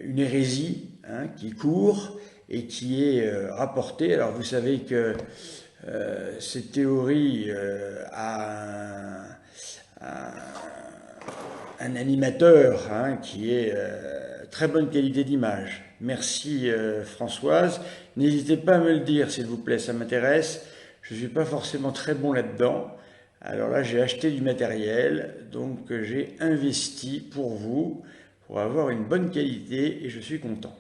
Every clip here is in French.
une hérésie hein, qui court et qui est rapportée. Alors vous savez que cette théorie a un animateur hein, qui est très bonne qualité d'image. Merci Françoise. N'hésitez pas à me le dire s'il vous plaît, ça m'intéresse. Je ne suis pas forcément très bon là-dedans. Alors là, j'ai acheté du matériel, donc j'ai investi pour vous, pour avoir une bonne qualité et je suis content.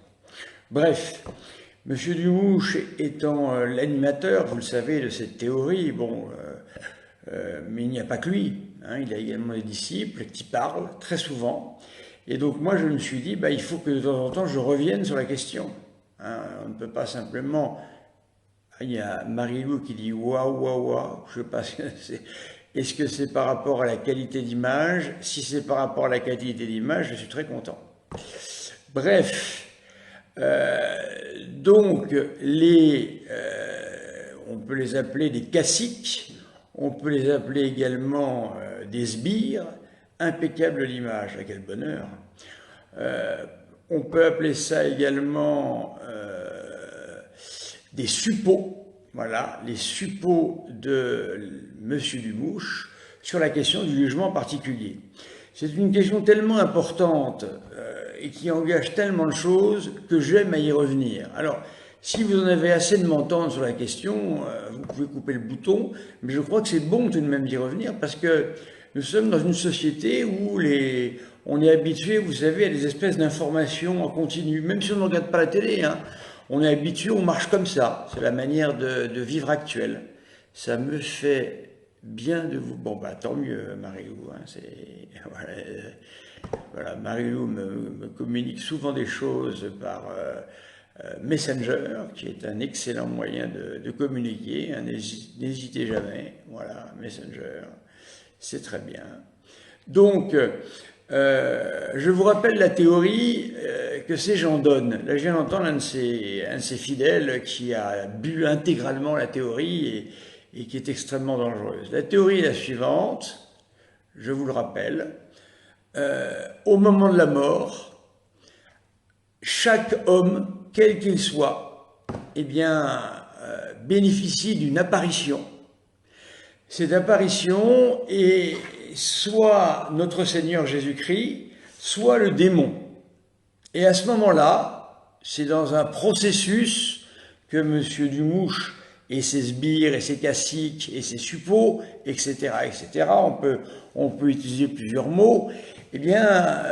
Bref, Monsieur Dumouche étant l'animateur, vous le savez, de cette théorie, bon, mais il n'y a pas que lui, hein, il a également des disciples qui parlent très souvent. Et donc moi je me suis dit, bah, il faut que de temps en temps je revienne sur la question. Hein, on ne peut pas simplement... Il y a Marie-Lou qui dit waouh, waouh, waouh, je ne sais pas est-ce que c'est par rapport à la qualité d'image? Si c'est par rapport à la qualité d'image, je suis très content. Bref, donc on peut les appeler des caciques, on peut les appeler également des sbires, impeccable l'image, quel bonheur. On peut appeler ça également des suppôts, voilà, les suppôts de Monsieur Dumouche sur la question du jugement particulier. C'est une question tellement importante et qui engage tellement de choses que j'aime à y revenir. Alors, si vous en avez assez de m'entendre sur la question, vous pouvez couper le bouton, mais je crois que c'est bon tout de même d'y revenir parce que nous sommes dans une société où on est habitué, vous savez, à des espèces d'informations en continu, même si on ne regarde pas la télé, hein. On est habitué, on marche comme ça. C'est la manière de vivre actuelle. Ça me fait bien de vous... Bon, bah tant mieux, Marie-Lou. Hein, voilà, Marie-Lou me communique souvent des choses par Messenger, qui est un excellent moyen de communiquer. Hein, n'hésitez jamais. Voilà, Messenger. C'est très bien. Donc... je vous rappelle la théorie que ces gens donnent. Là, je viens d'entendre un de ses fidèles qui a bu intégralement la théorie et qui est extrêmement dangereuse. La théorie est la suivante, je vous le rappelle. Au moment de la mort, chaque homme, quel qu'il soit, eh bien, bénéficie d'une apparition. Cette apparition est soit notre Seigneur Jésus-Christ, soit le démon. Et à ce moment-là, c'est dans un processus que M. Dumouche et ses sbires et ses caciques et ses suppôts, etc., etc., on peut utiliser plusieurs mots, eh bien,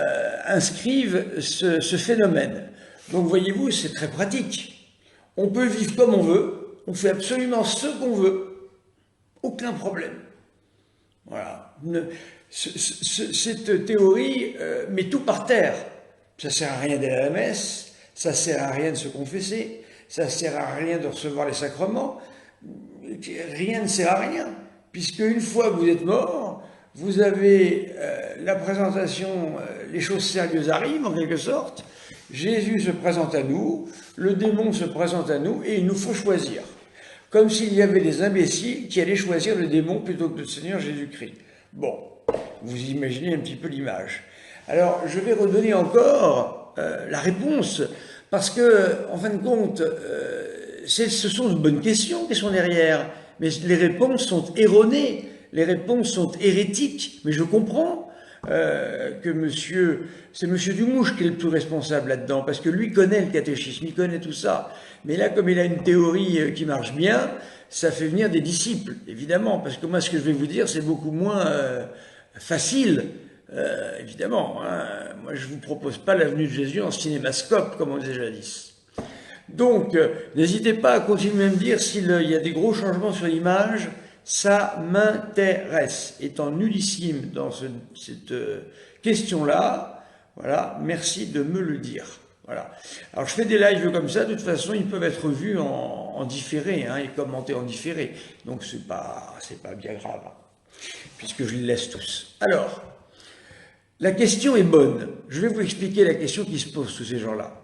inscrivent ce phénomène. Donc, voyez-vous, c'est très pratique. On peut vivre comme on veut, on fait absolument ce qu'on veut, aucun problème. Voilà. Cette théorie met tout par terre. Ça ne sert à rien d'aller à la messe, ça ne sert à rien de se confesser, ça ne sert à rien de recevoir les sacrements, rien ne sert à rien, puisque une fois que vous êtes mort, vous avez la présentation, les choses sérieuses arrivent en quelque sorte, Jésus se présente à nous, le démon se présente à nous, et il nous faut choisir. Comme s'il y avait des imbéciles qui allaient choisir le démon plutôt que le Seigneur Jésus-Christ. Bon, vous imaginez un petit peu l'image. Alors, je vais redonner encore la réponse, parce que, en fin de compte, ce sont de bonnes questions qui sont derrière, mais les réponses sont erronées, les réponses sont hérétiques, mais je comprends que c'est monsieur Dumouche qui est le plus responsable là-dedans, parce que lui connaît le catéchisme, il connaît tout ça. Mais là, comme il a une théorie qui marche bien, ça fait venir des disciples, évidemment, parce que moi, ce que je vais vous dire, c'est beaucoup moins facile, évidemment. Hein. Moi, je ne vous propose pas la venue de Jésus en cinémascope, comme on disait jadis. Donc, n'hésitez pas à continuer à me dire s'il y a des gros changements sur l'image, ça m'intéresse. Étant nullissime dans cette question-là, voilà, merci de me le dire. Voilà. Alors je fais des lives comme ça, de toute façon ils peuvent être vus en différé hein, et commentés en différé, donc c'est pas bien grave, hein, puisque je les laisse tous. Alors, la question est bonne, je vais vous expliquer la question qui se pose tous ces gens-là.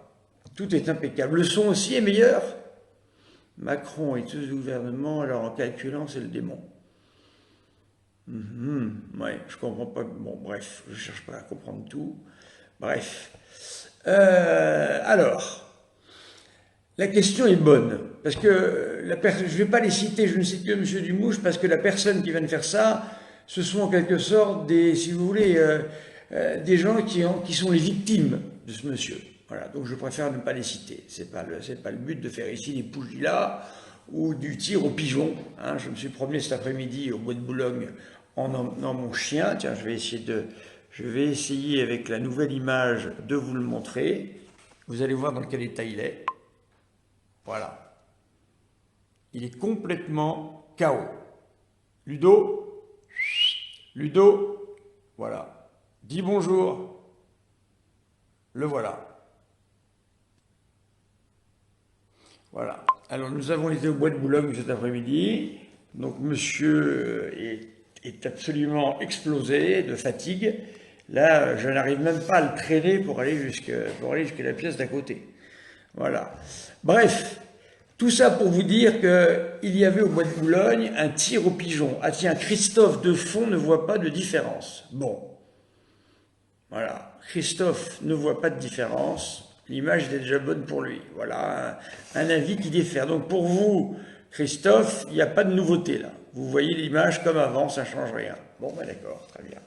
Tout est impeccable, le son aussi est meilleur. Macron et tout le gouvernement, alors en calculant c'est le démon. Ouais, je comprends pas, bon bref, je cherche pas à comprendre tout, bref. Alors, la question est bonne, parce que je ne vais pas les citer, je ne cite que M. Dumouche, parce que la personne qui vient de faire ça, ce sont en quelque sorte des, si vous voulez, des gens qui sont les victimes de ce monsieur. Voilà, donc je préfère ne pas les citer. C'est pas le but de faire ici des pougilas ou du tir au pigeon. Hein. Je me suis promené cet après-midi au bois de Boulogne en emmenant mon chien. Tiens, je vais essayer avec la nouvelle image de vous le montrer. Vous allez voir dans quel état il est. Voilà. Il est complètement KO. Ludo, voilà. Dis bonjour. Le voilà. Voilà. Alors nous avons été au bois de Boulogne cet après-midi. Donc monsieur est absolument explosé de fatigue. Là, je n'arrive même pas à le traîner pour aller jusqu'à la pièce d'à côté. Voilà. Bref, tout ça pour vous dire qu'il y avait au bois de Boulogne un tir au pigeon. Ah tiens, Christophe Defond ne voit pas de différence. Bon. Voilà. Christophe ne voit pas de différence. L'image est déjà bonne pour lui. Voilà, un avis qui diffère. Donc pour vous, Christophe, il n'y a pas de nouveauté là. Vous voyez l'image comme avant, ça ne change rien. Bon, ben d'accord, très bien.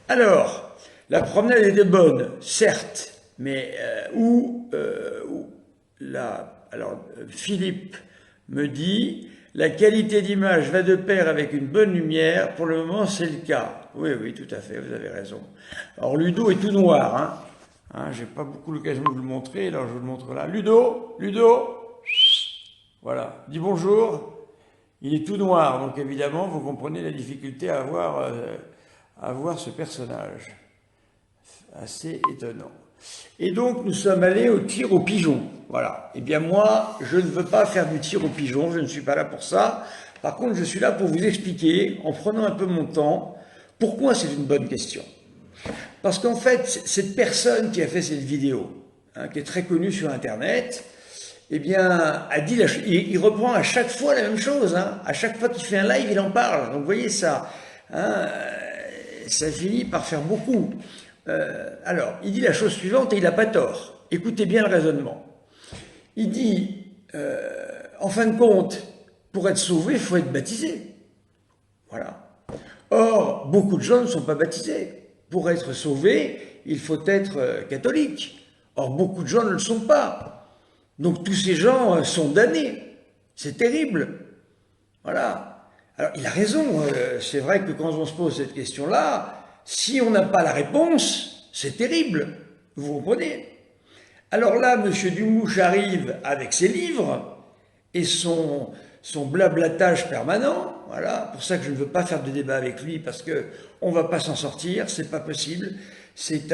Alors, la promenade était bonne, certes, mais alors, Philippe me dit, la qualité d'image va de pair avec une bonne lumière. Pour le moment, c'est le cas. Oui, tout à fait, vous avez raison. Alors, Ludo est tout noir, hein. J'ai pas beaucoup l'occasion de vous le montrer, alors je vous le montre là. Ludo, voilà, dis bonjour. Il est tout noir, donc évidemment, vous comprenez la difficulté à voir ce personnage. Assez étonnant. Et donc, nous sommes allés au tir au pigeon. Voilà. Eh bien, moi, je ne veux pas faire du tir au pigeon, je ne suis pas là pour ça. Par contre, je suis là pour vous expliquer, en prenant un peu mon temps, pourquoi c'est une bonne question. Parce qu'en fait, cette personne qui a fait cette vidéo, qui est très connue sur Internet, eh bien, a dit, il reprend à chaque fois la même chose. À chaque fois qu'il fait un live, il en parle. Donc, vous voyez ça. Ça finit par faire beaucoup. Alors, il dit la chose suivante et il n'a pas tort. Écoutez bien le raisonnement. Il dit, en fin de compte, pour être sauvé, il faut être baptisé. Voilà. Or, beaucoup de gens ne sont pas baptisés. Pour être sauvé, il faut être catholique. Or, beaucoup de gens ne le sont pas. Donc, tous ces gens sont damnés. C'est terrible. Voilà. Alors, il a raison. C'est vrai que quand on se pose cette question-là, si on n'a pas la réponse, c'est terrible. Vous comprenez? Alors là, M. Dumouche arrive avec ses livres et son blablatage permanent. Voilà, pour ça que je ne veux pas faire de débat avec lui parce que on va pas s'en sortir, c'est pas possible. C'est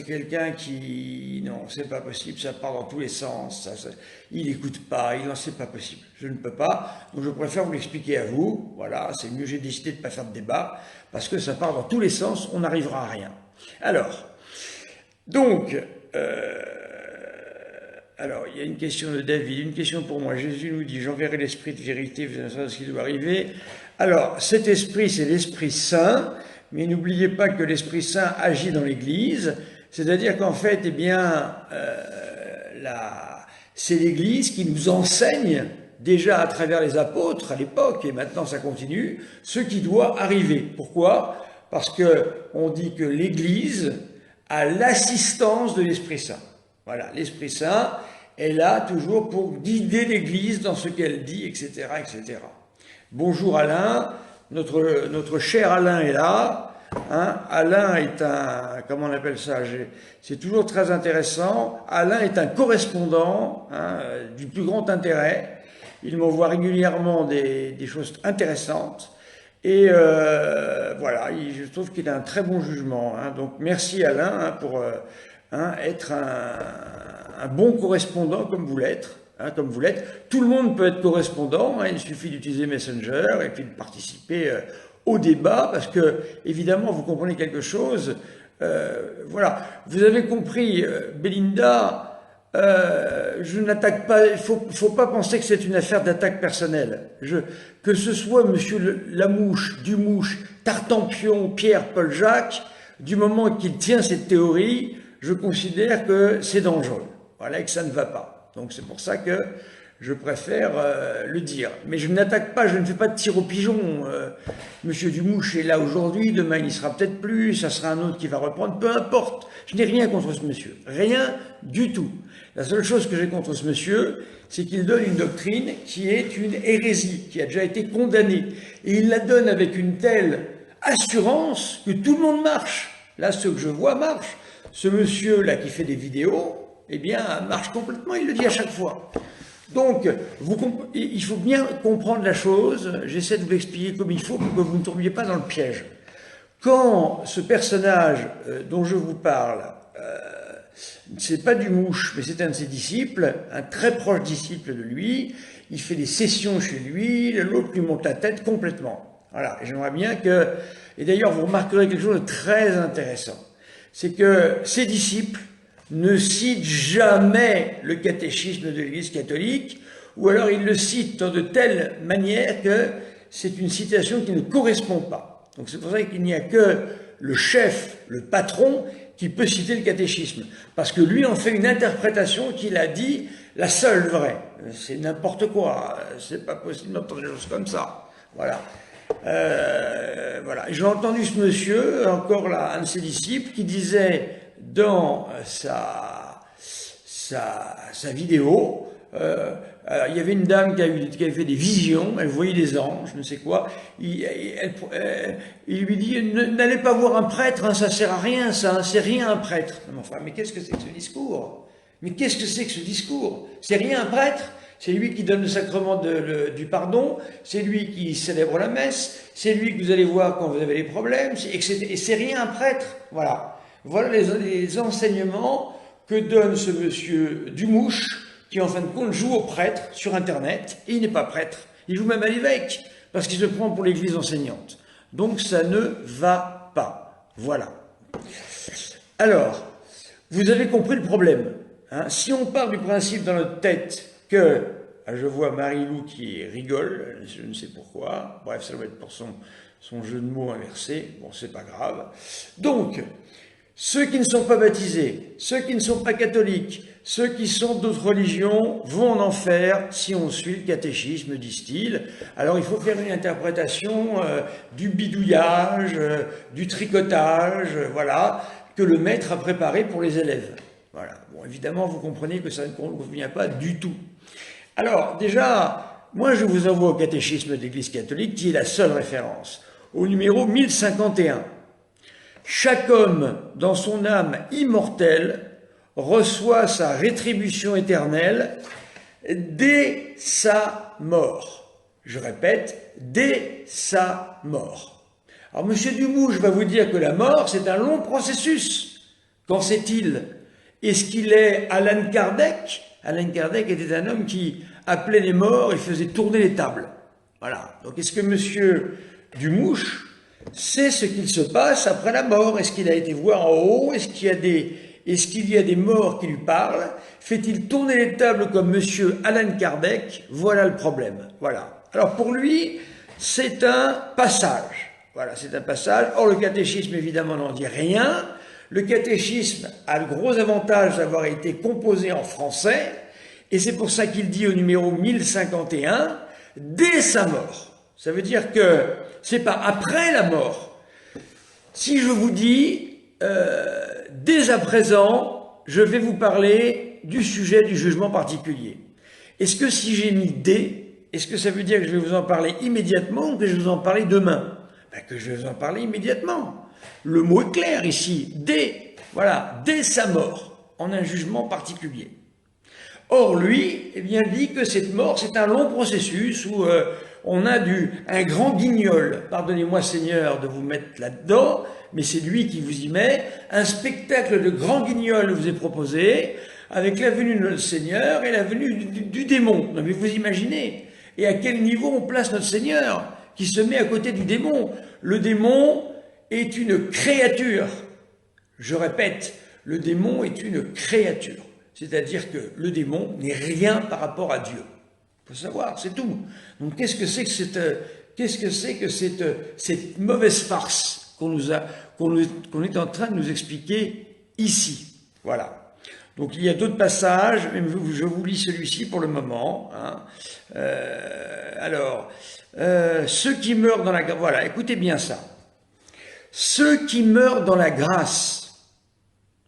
quelqu'un qui, non, c'est pas possible, ça part dans tous les sens, il n'écoute pas, c'est pas possible. Je ne peux pas, donc je préfère vous l'expliquer à vous. Voilà, c'est mieux, j'ai décidé de ne pas faire de débat parce que ça part dans tous les sens, on n'arrivera à rien. Alors, donc, alors, il y a une question de David, une question pour moi. Jésus nous dit, j'enverrai l'esprit de vérité, vous savez ce qui doit arriver. Alors, cet esprit, c'est l'Esprit Saint, mais n'oubliez pas que l'Esprit Saint agit dans l'Église, c'est-à-dire qu'en fait, eh bien, c'est l'Église qui nous enseigne, déjà à travers les apôtres à l'époque, et maintenant ça continue, ce qui doit arriver. Pourquoi? Parce qu'on dit que l'Église a l'assistance de l'Esprit Saint. Voilà, l'Esprit Saint est là toujours pour guider l'Église dans ce qu'elle dit, etc., etc. Bonjour Alain, notre cher Alain est là. Alain est un, comment on appelle ça, c'est toujours très intéressant. Alain est un correspondant du plus grand intérêt. Il m'envoie régulièrement des choses intéressantes. Et voilà, je trouve qu'il a un très bon jugement. Donc merci Alain pour être un bon correspondant comme vous l'êtes. Tout le monde peut être correspondant, il suffit d'utiliser Messenger et puis de participer au débat, parce que, évidemment, vous comprenez quelque chose. Voilà, vous avez compris, Belinda, je n'attaque pas, il faut pas penser que c'est une affaire d'attaque personnelle. Que ce soit monsieur Lamouche, Dumouche, Tartampion, Pierre, Paul, Jacques, du moment qu'il tient cette théorie, je considère que c'est dangereux, voilà, et que ça ne va pas. Donc c'est pour ça que je préfère le dire. Mais je n'attaque pas, je ne fais pas de tir au pigeon. Monsieur Dumouche est là aujourd'hui, demain il n'y sera peut-être plus, ça sera un autre qui va reprendre, peu importe. Je n'ai rien contre ce monsieur, rien du tout. La seule chose que j'ai contre ce monsieur, c'est qu'il donne une doctrine qui est une hérésie, qui a déjà été condamnée. Et il la donne avec une telle assurance que tout le monde marche. Là, ce que je vois marche. Ce monsieur-là qui fait des vidéos, eh bien, marche complètement, il le dit à chaque fois. Donc, il faut bien comprendre la chose, j'essaie de vous l'expliquer comme il faut pour que vous ne tombiez pas dans le piège. Quand ce personnage dont je vous parle, c'est pas Dumouche, mais c'est un de ses disciples, un très proche disciple de lui, il fait des sessions chez lui, l'autre lui monte la tête complètement. Voilà, j'aimerais bien que... Et d'ailleurs, vous remarquerez quelque chose de très intéressant, c'est que ses disciples ne cite jamais le catéchisme de l'Église catholique, ou alors il le cite de telle manière que c'est une citation qui ne correspond pas. Donc c'est pour ça qu'il n'y a que le chef, le patron, qui peut citer le catéchisme, parce que lui en fait une interprétation qu'il a dit la seule vraie. C'est n'importe quoi, c'est pas possible d'entendre des choses comme ça. Voilà. Voilà. J'ai entendu ce monsieur, encore là, un de ses disciples, qui disait dans sa vidéo, il y avait une dame qui avait fait des visions, elle voyait des anges, je ne sais quoi, il lui dit, n'allez pas voir un prêtre, hein, ça sert à rien, ça, c'est rien un prêtre. Non, enfin, mais qu'est-ce que c'est que ce discours? Mais qu'est-ce que c'est que ce discours? C'est rien un prêtre? C'est lui qui donne le sacrement du pardon, c'est lui qui célèbre la messe, c'est lui que vous allez voir quand vous avez des problèmes, et c'est rien un prêtre. Voilà. Voilà les enseignements que donne ce monsieur Dumouche, qui en fin de compte joue au prêtre sur Internet, et il n'est pas prêtre, il joue même à l'évêque, parce qu'il se prend pour l'église enseignante. Donc ça ne va pas. Voilà. Alors, vous avez compris le problème. Hein. Si on part du principe dans notre tête que, je vois Marie-Lou qui rigole, je ne sais pourquoi, bref, ça doit être pour son jeu de mots inversé, bon, c'est pas grave. Donc, ceux qui ne sont pas baptisés, ceux qui ne sont pas catholiques, ceux qui sont d'autres religions vont en enfer si on suit le catéchisme, disent-ils. Alors il faut faire une interprétation du bidouillage, du tricotage, voilà, que le maître a préparé pour les élèves. Voilà. Bon, évidemment, vous comprenez que ça ne convient pas du tout. Alors, déjà, moi je vous envoie au catéchisme de l'Église catholique, qui est la seule référence, au numéro 1051. Chaque homme, dans son âme immortelle, reçoit sa rétribution éternelle dès sa mort. Je répète, dès sa mort. Alors, M. Dumouche va vous dire que la mort, c'est un long processus. Qu'en sait-il? Est-ce qu'il est Alan Kardec? Alan Kardec était un homme qui appelait les morts et faisait tourner les tables. Voilà. Donc, est-ce que M. Dumouche sait ce qu'il se passe après la mort? Est-ce qu'il a été voir en haut? Est-ce qu'il y a des morts qui lui parlent? Fait-il tourner les tables comme monsieur Alan Kardec? Voilà le problème. Voilà. Alors pour lui, c'est un passage. Voilà, c'est un passage. Or, le catéchisme, évidemment, n'en dit rien. Le catéchisme a le gros avantage d'avoir été composé en français, et c'est pour ça qu'il dit au numéro 1051, dès sa mort. Ça veut dire que c'est pas après la mort. Si je vous dis, dès à présent, je vais vous parler du sujet du jugement particulier. Est-ce que si j'ai mis dès, est-ce que ça veut dire que je vais vous en parler immédiatement ou que je vais vous en parler demain? Ben, que je vais vous en parler immédiatement. Le mot est clair ici, dès, voilà, dès sa mort, en un jugement particulier. Or, lui, eh bien, dit que cette mort, c'est un long processus où on a un grand guignol, pardonnez-moi Seigneur de vous mettre là-dedans, mais c'est lui qui vous y met, un spectacle de grand guignol vous est proposé, avec la venue de notre Seigneur et la venue du démon. Non mais vous imaginez, et à quel niveau on place notre Seigneur, qui se met à côté du démon. Le démon est une créature. Je répète, le démon est une créature. C'est-à-dire que le démon n'est rien par rapport à Dieu. Il faut savoir, c'est tout. Donc qu'est-ce que c'est que cette mauvaise farce qu'on est en train de nous expliquer ici? Voilà. Donc il y a d'autres passages, mais je vous lis celui-ci pour le moment. Hein. Ceux qui meurent dans la grâce, voilà, écoutez bien ça. Ceux qui meurent dans la grâce,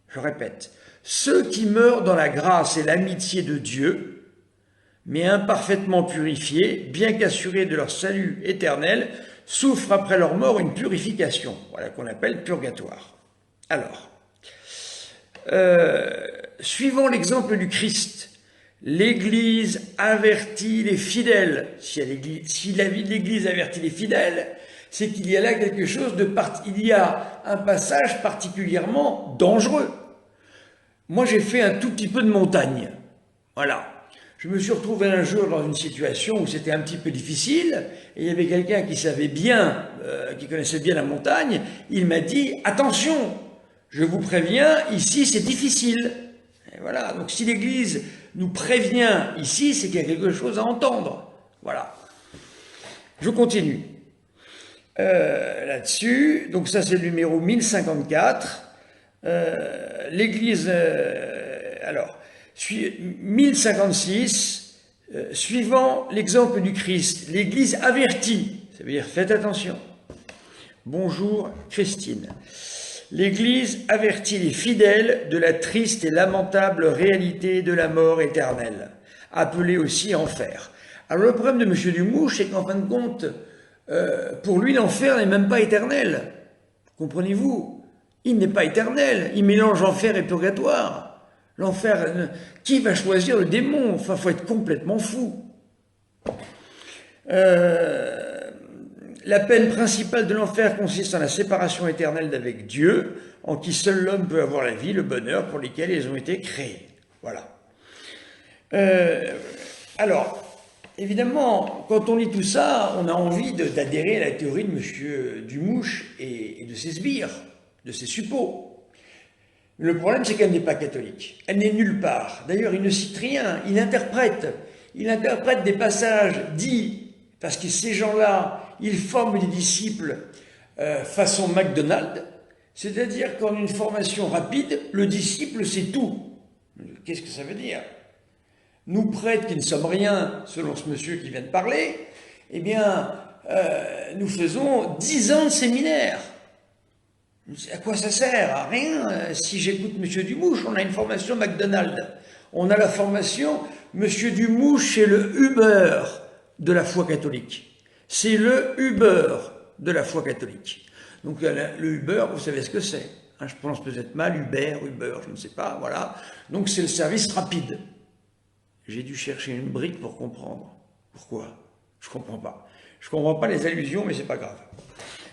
je répète, ceux qui meurent dans la grâce et l'amitié de Dieu, mais imparfaitement purifiés, bien qu'assurés de leur salut éternel, souffrent après leur mort une purification, voilà qu'on appelle purgatoire. Alors, suivant l'exemple du Christ, l'Église avertit les fidèles. Si l'Église avertit les fidèles, c'est qu'il y a là quelque chose de il y a un passage particulièrement dangereux. Moi, j'ai fait un tout petit peu de montagne. Voilà. Je me suis retrouvé un jour dans une situation où c'était un petit peu difficile, et il y avait quelqu'un qui savait bien, qui connaissait bien la montagne. Il m'a dit « Attention, je vous préviens, ici c'est difficile. » Et voilà. Donc si l'Église nous prévient ici, c'est qu'il y a quelque chose à entendre. Voilà. Je continue. Là-dessus, donc ça c'est le numéro 1054, l'Église, 1056, suivant l'exemple du Christ, l'Église avertit, ça veut dire faites attention. Bonjour Christine. L'Église avertit les fidèles de la triste et lamentable réalité de la mort éternelle, appelée aussi enfer. Alors le problème de M. Dumouche, c'est qu'en fin de compte, pour lui, l'enfer n'est même pas éternel. Comprenez-vous? Il n'est pas éternel. Il mélange enfer et purgatoire. L'enfer, qui va choisir le démon? Enfin, il faut être complètement fou. La peine principale de l'enfer consiste en la séparation éternelle d'avec Dieu, en qui seul l'homme peut avoir la vie, le bonheur pour lesquels ils ont été créés. Voilà. Alors, évidemment, quand on lit tout ça, on a envie d'adhérer à la théorie de M. Dumouche et de ses sbires, de ses suppôts. Le problème, c'est qu'elle n'est pas catholique. Elle n'est nulle part. D'ailleurs, il ne cite rien. Il interprète des passages dits, parce que ces gens-là, ils forment des disciples façon McDonald's, c'est-à-dire qu'en une formation rapide, le disciple sait tout. Qu'est-ce que ça veut dire? Nous prêtres qui ne sommes rien, selon ce monsieur qui vient de parler, eh bien, nous faisons 10 ans de séminaire. À quoi ça sert? À rien. Si j'écoute M. Dumouche, on a une formation McDonald's. On a la formation, M. Dumouche, c'est le Uber de la foi catholique. C'est le Uber de la foi catholique. Donc le Uber, vous savez ce que c'est. Hein, je prononce peut-être mal, Uber, je ne sais pas, voilà. Donc c'est le service rapide. J'ai dû chercher une brique pour comprendre. Pourquoi? Je ne comprends pas. Je ne comprends pas les allusions, mais ce n'est pas grave.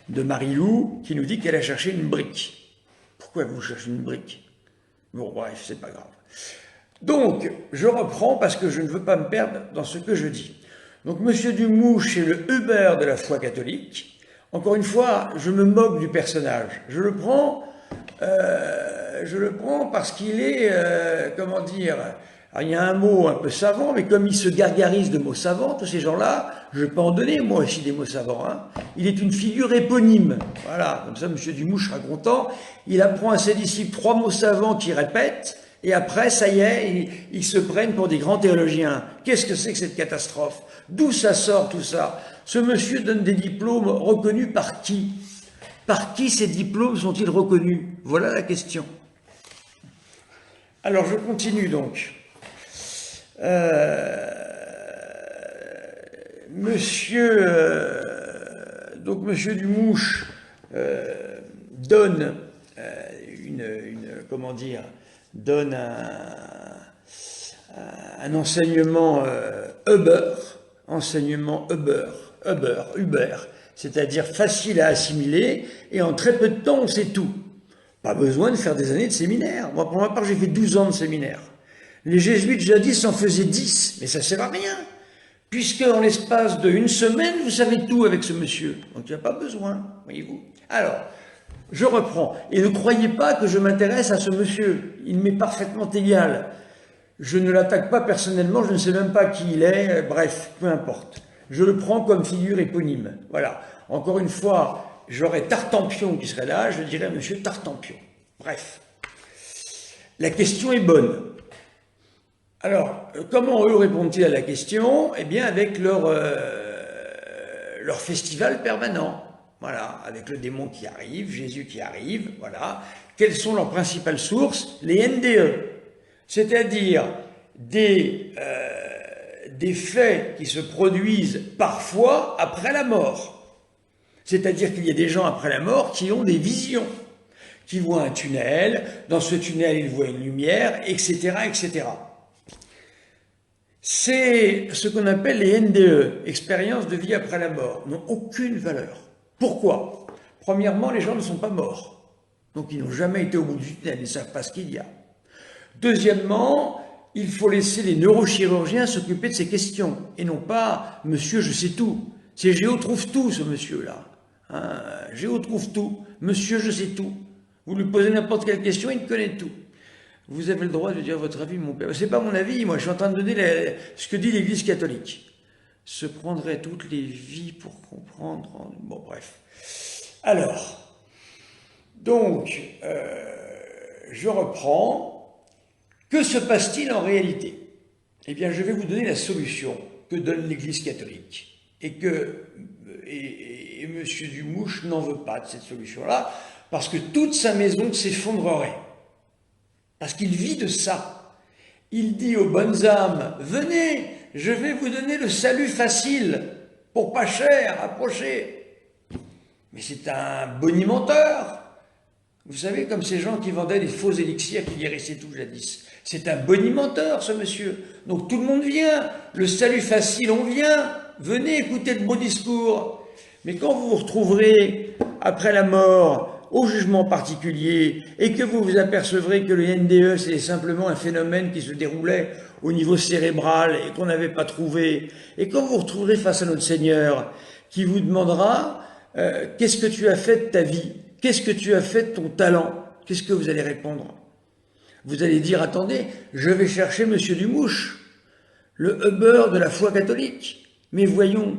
De Marie-Lou, qui nous dit qu'elle a cherché une brique. Pourquoi vous cherchez une brique? Bon, bref, c'est pas grave. Donc, je reprends parce que je ne veux pas me perdre dans ce que je dis. Donc, M. Dumouche est le Uber de la foi catholique. Encore une fois, je me moque du personnage. Je le prends parce qu'il est, comment dire... Alors, il y a un mot un peu savant, mais comme il se gargarise de mots savants, tous ces gens-là, je peux en donner moi aussi des mots savants. Hein. Il est une figure éponyme. Voilà, comme ça M. Dumouche sera content. Il apprend à ses disciples 3 mots savants qu'il répète, et après, ça y est, ils se prennent pour des grands théologiens. Qu'est-ce que c'est que cette catastrophe? D'où ça sort tout ça? Ce monsieur donne des diplômes reconnus par qui? Par qui ces diplômes sont-ils reconnus? Voilà la question. Alors, je continue donc. Monsieur Dumouche donne comment dire, donne un enseignement Uber, c'est-à-dire facile à assimiler et en très peu de temps on sait tout. Pas besoin de faire des années de séminaire. Moi, pour ma part, j'ai fait 12 ans de séminaire. Les jésuites jadis en faisaient 10, mais ça ne sert à rien, puisque en l'espace d'une semaine, vous savez tout avec ce monsieur. Donc il n'y a pas besoin, voyez-vous. Alors, je reprends. Et ne croyez pas que je m'intéresse à ce monsieur. Il m'est parfaitement égal. Je ne l'attaque pas personnellement, je ne sais même pas qui il est, bref, peu importe. Je le prends comme figure éponyme. Voilà. Encore une fois, j'aurais Tartampion qui serait là, je dirais monsieur Tartampion. Bref. La question est bonne. Alors, comment eux répondent-ils à la question? Eh bien, avec leur festival permanent. Voilà, avec le démon qui arrive, Jésus qui arrive, voilà. Quelles sont leurs principales sources? Les NDE, c'est-à-dire des faits qui se produisent parfois après la mort. C'est-à-dire qu'il y a des gens après la mort qui ont des visions, qui voient un tunnel, dans ce tunnel ils voient une lumière, etc., etc. C'est ce qu'on appelle les NDE, expériences de vie après la mort, n'ont aucune valeur. Pourquoi? Premièrement, les gens ne sont pas morts, donc ils n'ont jamais été au bout du tunnel, ils ne savent pas ce qu'il y a. Deuxièmement, il faut laisser les neurochirurgiens s'occuper de ces questions, et non pas « monsieur, je sais tout ». C'est Géo trouve tout, ce monsieur-là. Hein, Géo trouve tout. Monsieur, je sais tout. Vous lui posez n'importe quelle question, il connaît tout. Vous avez le droit de dire votre avis, mon père. C'est pas mon avis, moi, je suis en train de donner ce que dit l'Église catholique. Se prendrait toutes les vies pour comprendre. Bon, bref. Alors, donc, je reprends. Que se passe-t-il en réalité? Eh bien, je vais vous donner la solution que donne l'Église catholique. Et M. Dumouche n'en veut pas de cette solution-là, parce que toute sa maison s'effondrerait. Parce qu'il vit de ça. Il dit aux bonnes âmes, venez, je vais vous donner le salut facile, pour pas cher, approchez. Mais c'est un bonimenteur. Vous savez, comme ces gens qui vendaient des faux élixirs qui guérissaient tout jadis. C'est un bonimenteur, ce monsieur. Donc tout le monde vient. Le salut facile, on vient. Venez écouter de beaux discours. Mais quand vous vous retrouverez, après la mort, au jugement particulier, et que vous vous apercevrez que le NDE, c'est simplement un phénomène qui se déroulait au niveau cérébral et qu'on n'avait pas trouvé, et quand vous vous retrouverez face à notre Seigneur, qui vous demandera qu'est-ce que tu as fait de ta vie? Qu'est-ce que tu as fait de ton talent? Qu'est-ce que vous allez répondre? Vous allez dire, attendez, je vais chercher Monsieur Dumouche, le Huber de la foi catholique. Mais voyons,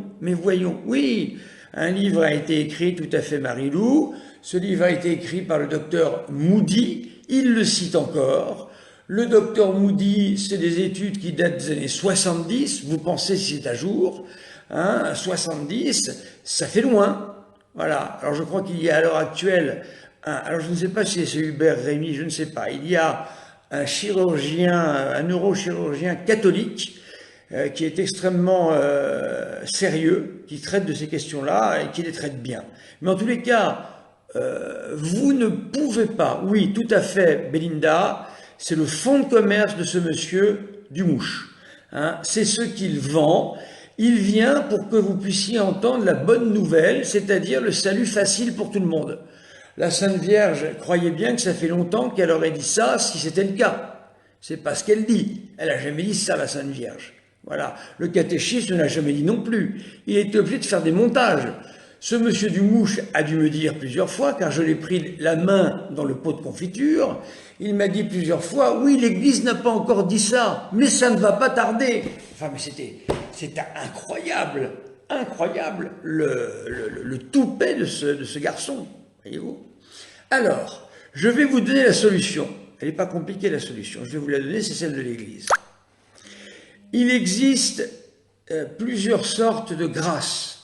oui, un livre a été écrit, tout à fait Marie-Lou. Ce livre a été écrit par le docteur Moody, il le cite encore. Le docteur Moody, c'est des études qui datent des années 70, vous pensez si c'est à jour, hein, 70, ça fait loin. Voilà, alors je crois qu'il y a à l'heure actuelle, alors je ne sais pas si c'est Hubert Rémy, je ne sais pas, il y a un chirurgien, un neurochirurgien catholique, qui est extrêmement sérieux, qui traite de ces questions-là et qui les traite bien. Mais en tous les cas, vous ne pouvez pas, oui, tout à fait, Belinda, c'est le fonds de commerce de ce monsieur Dumouche. Hein, c'est ce qu'il vend. Il vient pour que vous puissiez entendre la bonne nouvelle, c'est-à-dire le salut facile pour tout le monde. La Sainte Vierge croyait bien que ça fait longtemps qu'elle aurait dit ça si c'était le cas. C'est pas ce qu'elle dit. Elle n'a jamais dit ça, la Sainte Vierge. Voilà. Le catéchisme ne l'a jamais dit non plus. Il était obligé de faire des montages. Ce monsieur Dumouche a dû me dire plusieurs fois, car je l'ai pris la main dans le pot de confiture, il m'a dit plusieurs fois, oui, l'Église n'a pas encore dit ça, mais ça ne va pas tarder. Enfin, mais c'était incroyable, incroyable, le toupet de ce garçon, voyez-vous. Alors, je vais vous donner la solution. Elle n'est pas compliquée, la solution. Je vais vous la donner, c'est celle de l'Église. Il existe plusieurs sortes de grâces.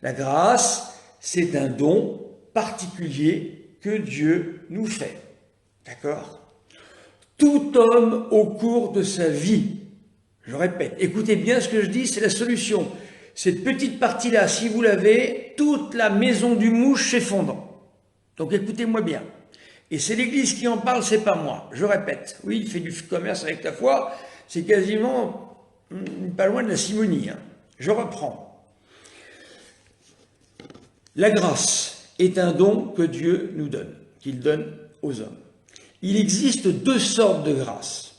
La grâce, c'est un don particulier que Dieu nous fait. D'accord? Tout homme au cours de sa vie, je répète, écoutez bien ce que je dis, c'est la solution. Cette petite partie-là, si vous l'avez, toute la maison du mouche s'effondre. Donc écoutez-moi bien. Et c'est l'Église qui en parle, c'est pas moi. Je répète, oui, il fait du commerce avec la foi, c'est quasiment pas loin de la simonie. Hein. Je reprends. La grâce est un don que Dieu nous donne, qu'il donne aux hommes. Il existe deux sortes de grâces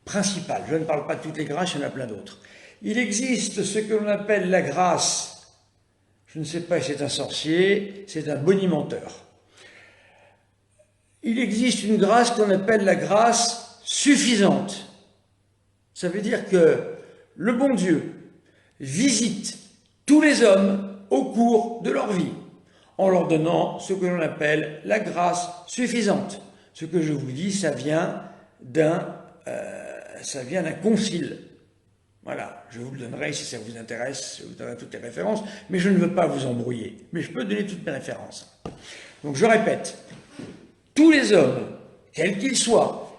principales. Je ne parle pas de toutes les grâces, il y en a plein d'autres. Il existe ce que l'on appelle la grâce, je ne sais pas si c'est un sorcier, c'est un bonimenteur. Il existe une grâce qu'on appelle la grâce suffisante. Ça veut dire que le bon Dieu visite tous les hommes au cours de leur vie, en leur donnant ce que l'on appelle la grâce suffisante. Ce que je vous dis, ça vient ça vient d'un concile. Voilà, je vous le donnerai si ça vous intéresse, je vous donnerai toutes les références, mais je ne veux pas vous embrouiller. Mais je peux donner toutes mes références. Donc je répète, tous les hommes, quels qu'ils soient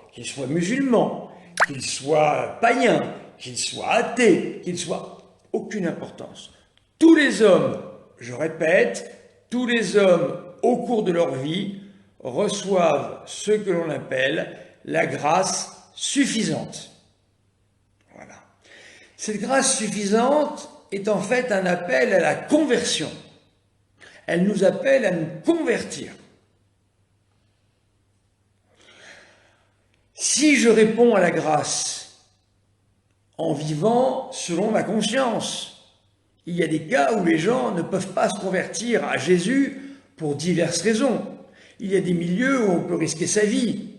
musulmans, qu'ils soient païens, qu'ils soient athées, qu'ils soient... aucune importance. Tous les hommes, je répète, tous les hommes au cours de leur vie reçoivent ce que l'on appelle la grâce suffisante. Voilà. Cette grâce suffisante est en fait un appel à la conversion. Elle nous appelle à nous convertir. Si je réponds à la grâce en vivant selon ma conscience, il y a des cas où les gens ne peuvent pas se convertir à Jésus pour diverses raisons. Il y a des milieux où on peut risquer sa vie.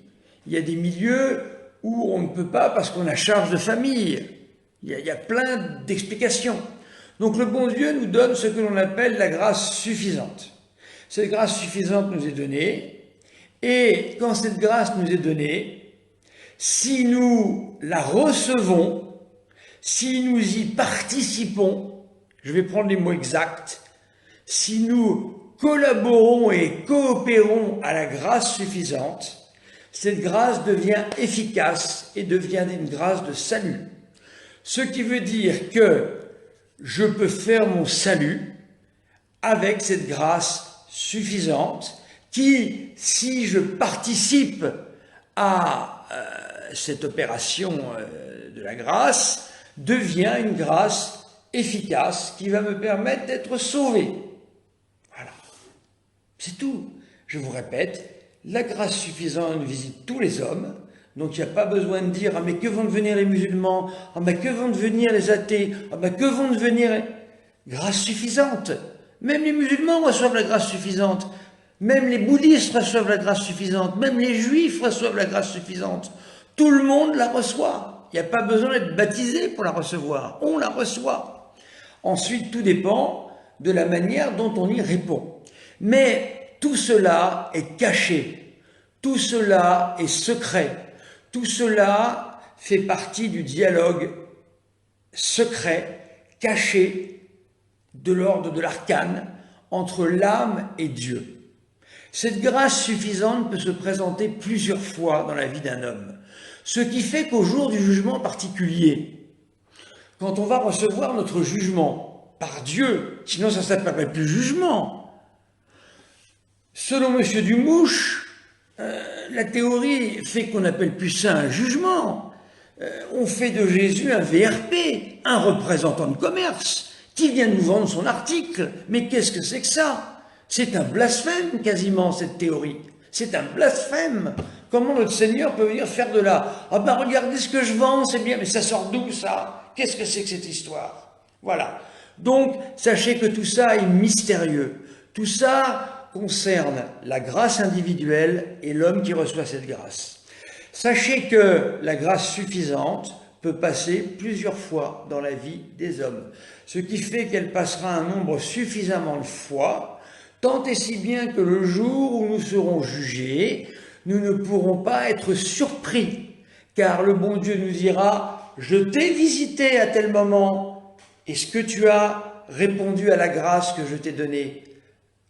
Il y a des milieux où on ne peut pas parce qu'on a charge de famille. Il y a plein d'explications. Donc le bon Dieu nous donne ce que l'on appelle la grâce suffisante. Cette grâce suffisante nous est donnée, et quand cette grâce nous est donnée, si nous la recevons, si nous y participons, je vais prendre les mots exacts, si nous collaborons et coopérons à la grâce suffisante, cette grâce devient efficace et devient une grâce de salut. Ce qui veut dire que je peux faire mon salut avec cette grâce suffisante qui, si je participe à cette opération de la grâce, devient une grâce efficace qui va me permettre d'être sauvé. Voilà. C'est tout. Je vous répète, la grâce suffisante visite tous les hommes. Donc il n'y a pas besoin de dire « Ah mais que vont devenir les musulmans ? Ah mais que vont devenir les athées ? Ah mais que vont devenir... » Grâce suffisante. Même les musulmans reçoivent la grâce suffisante. Même les bouddhistes reçoivent la grâce suffisante. Même les juifs reçoivent la grâce suffisante. Tout le monde la reçoit. Il n'y a pas besoin d'être baptisé pour la recevoir. On la reçoit. Ensuite, tout dépend de la manière dont on y répond. Mais tout cela est caché. Tout cela est secret. Tout cela fait partie du dialogue secret, caché, de l'ordre de l'arcane, entre l'âme et Dieu. Cette grâce suffisante peut se présenter plusieurs fois dans la vie d'un homme. Ce qui fait qu'au jour du jugement particulier, quand on va recevoir notre jugement par Dieu, sinon ça ne s'appellerait plus jugement, selon M. Dumouche, la théorie fait qu'on n'appelle plus ça un jugement. On fait de Jésus un VRP, un représentant de commerce, qui vient nous vendre son article. Mais qu'est-ce que c'est que ça? C'est un blasphème quasiment, cette théorie. C'est un blasphème. Comment notre Seigneur peut venir faire de là? Ah ben regardez ce que je vends, c'est bien, mais ça sort d'où ça? Qu'est-ce que c'est que cette histoire? Voilà. Donc, sachez que tout ça est mystérieux. Tout ça concerne la grâce individuelle et l'homme qui reçoit cette grâce. Sachez que la grâce suffisante peut passer plusieurs fois dans la vie des hommes, ce qui fait qu'elle passera un nombre suffisamment de fois, tant et si bien que le jour où nous serons jugés, nous ne pourrons pas être surpris, car le bon Dieu nous dira « Je t'ai visité à tel moment, est-ce que tu as répondu à la grâce que je t'ai donnée ?»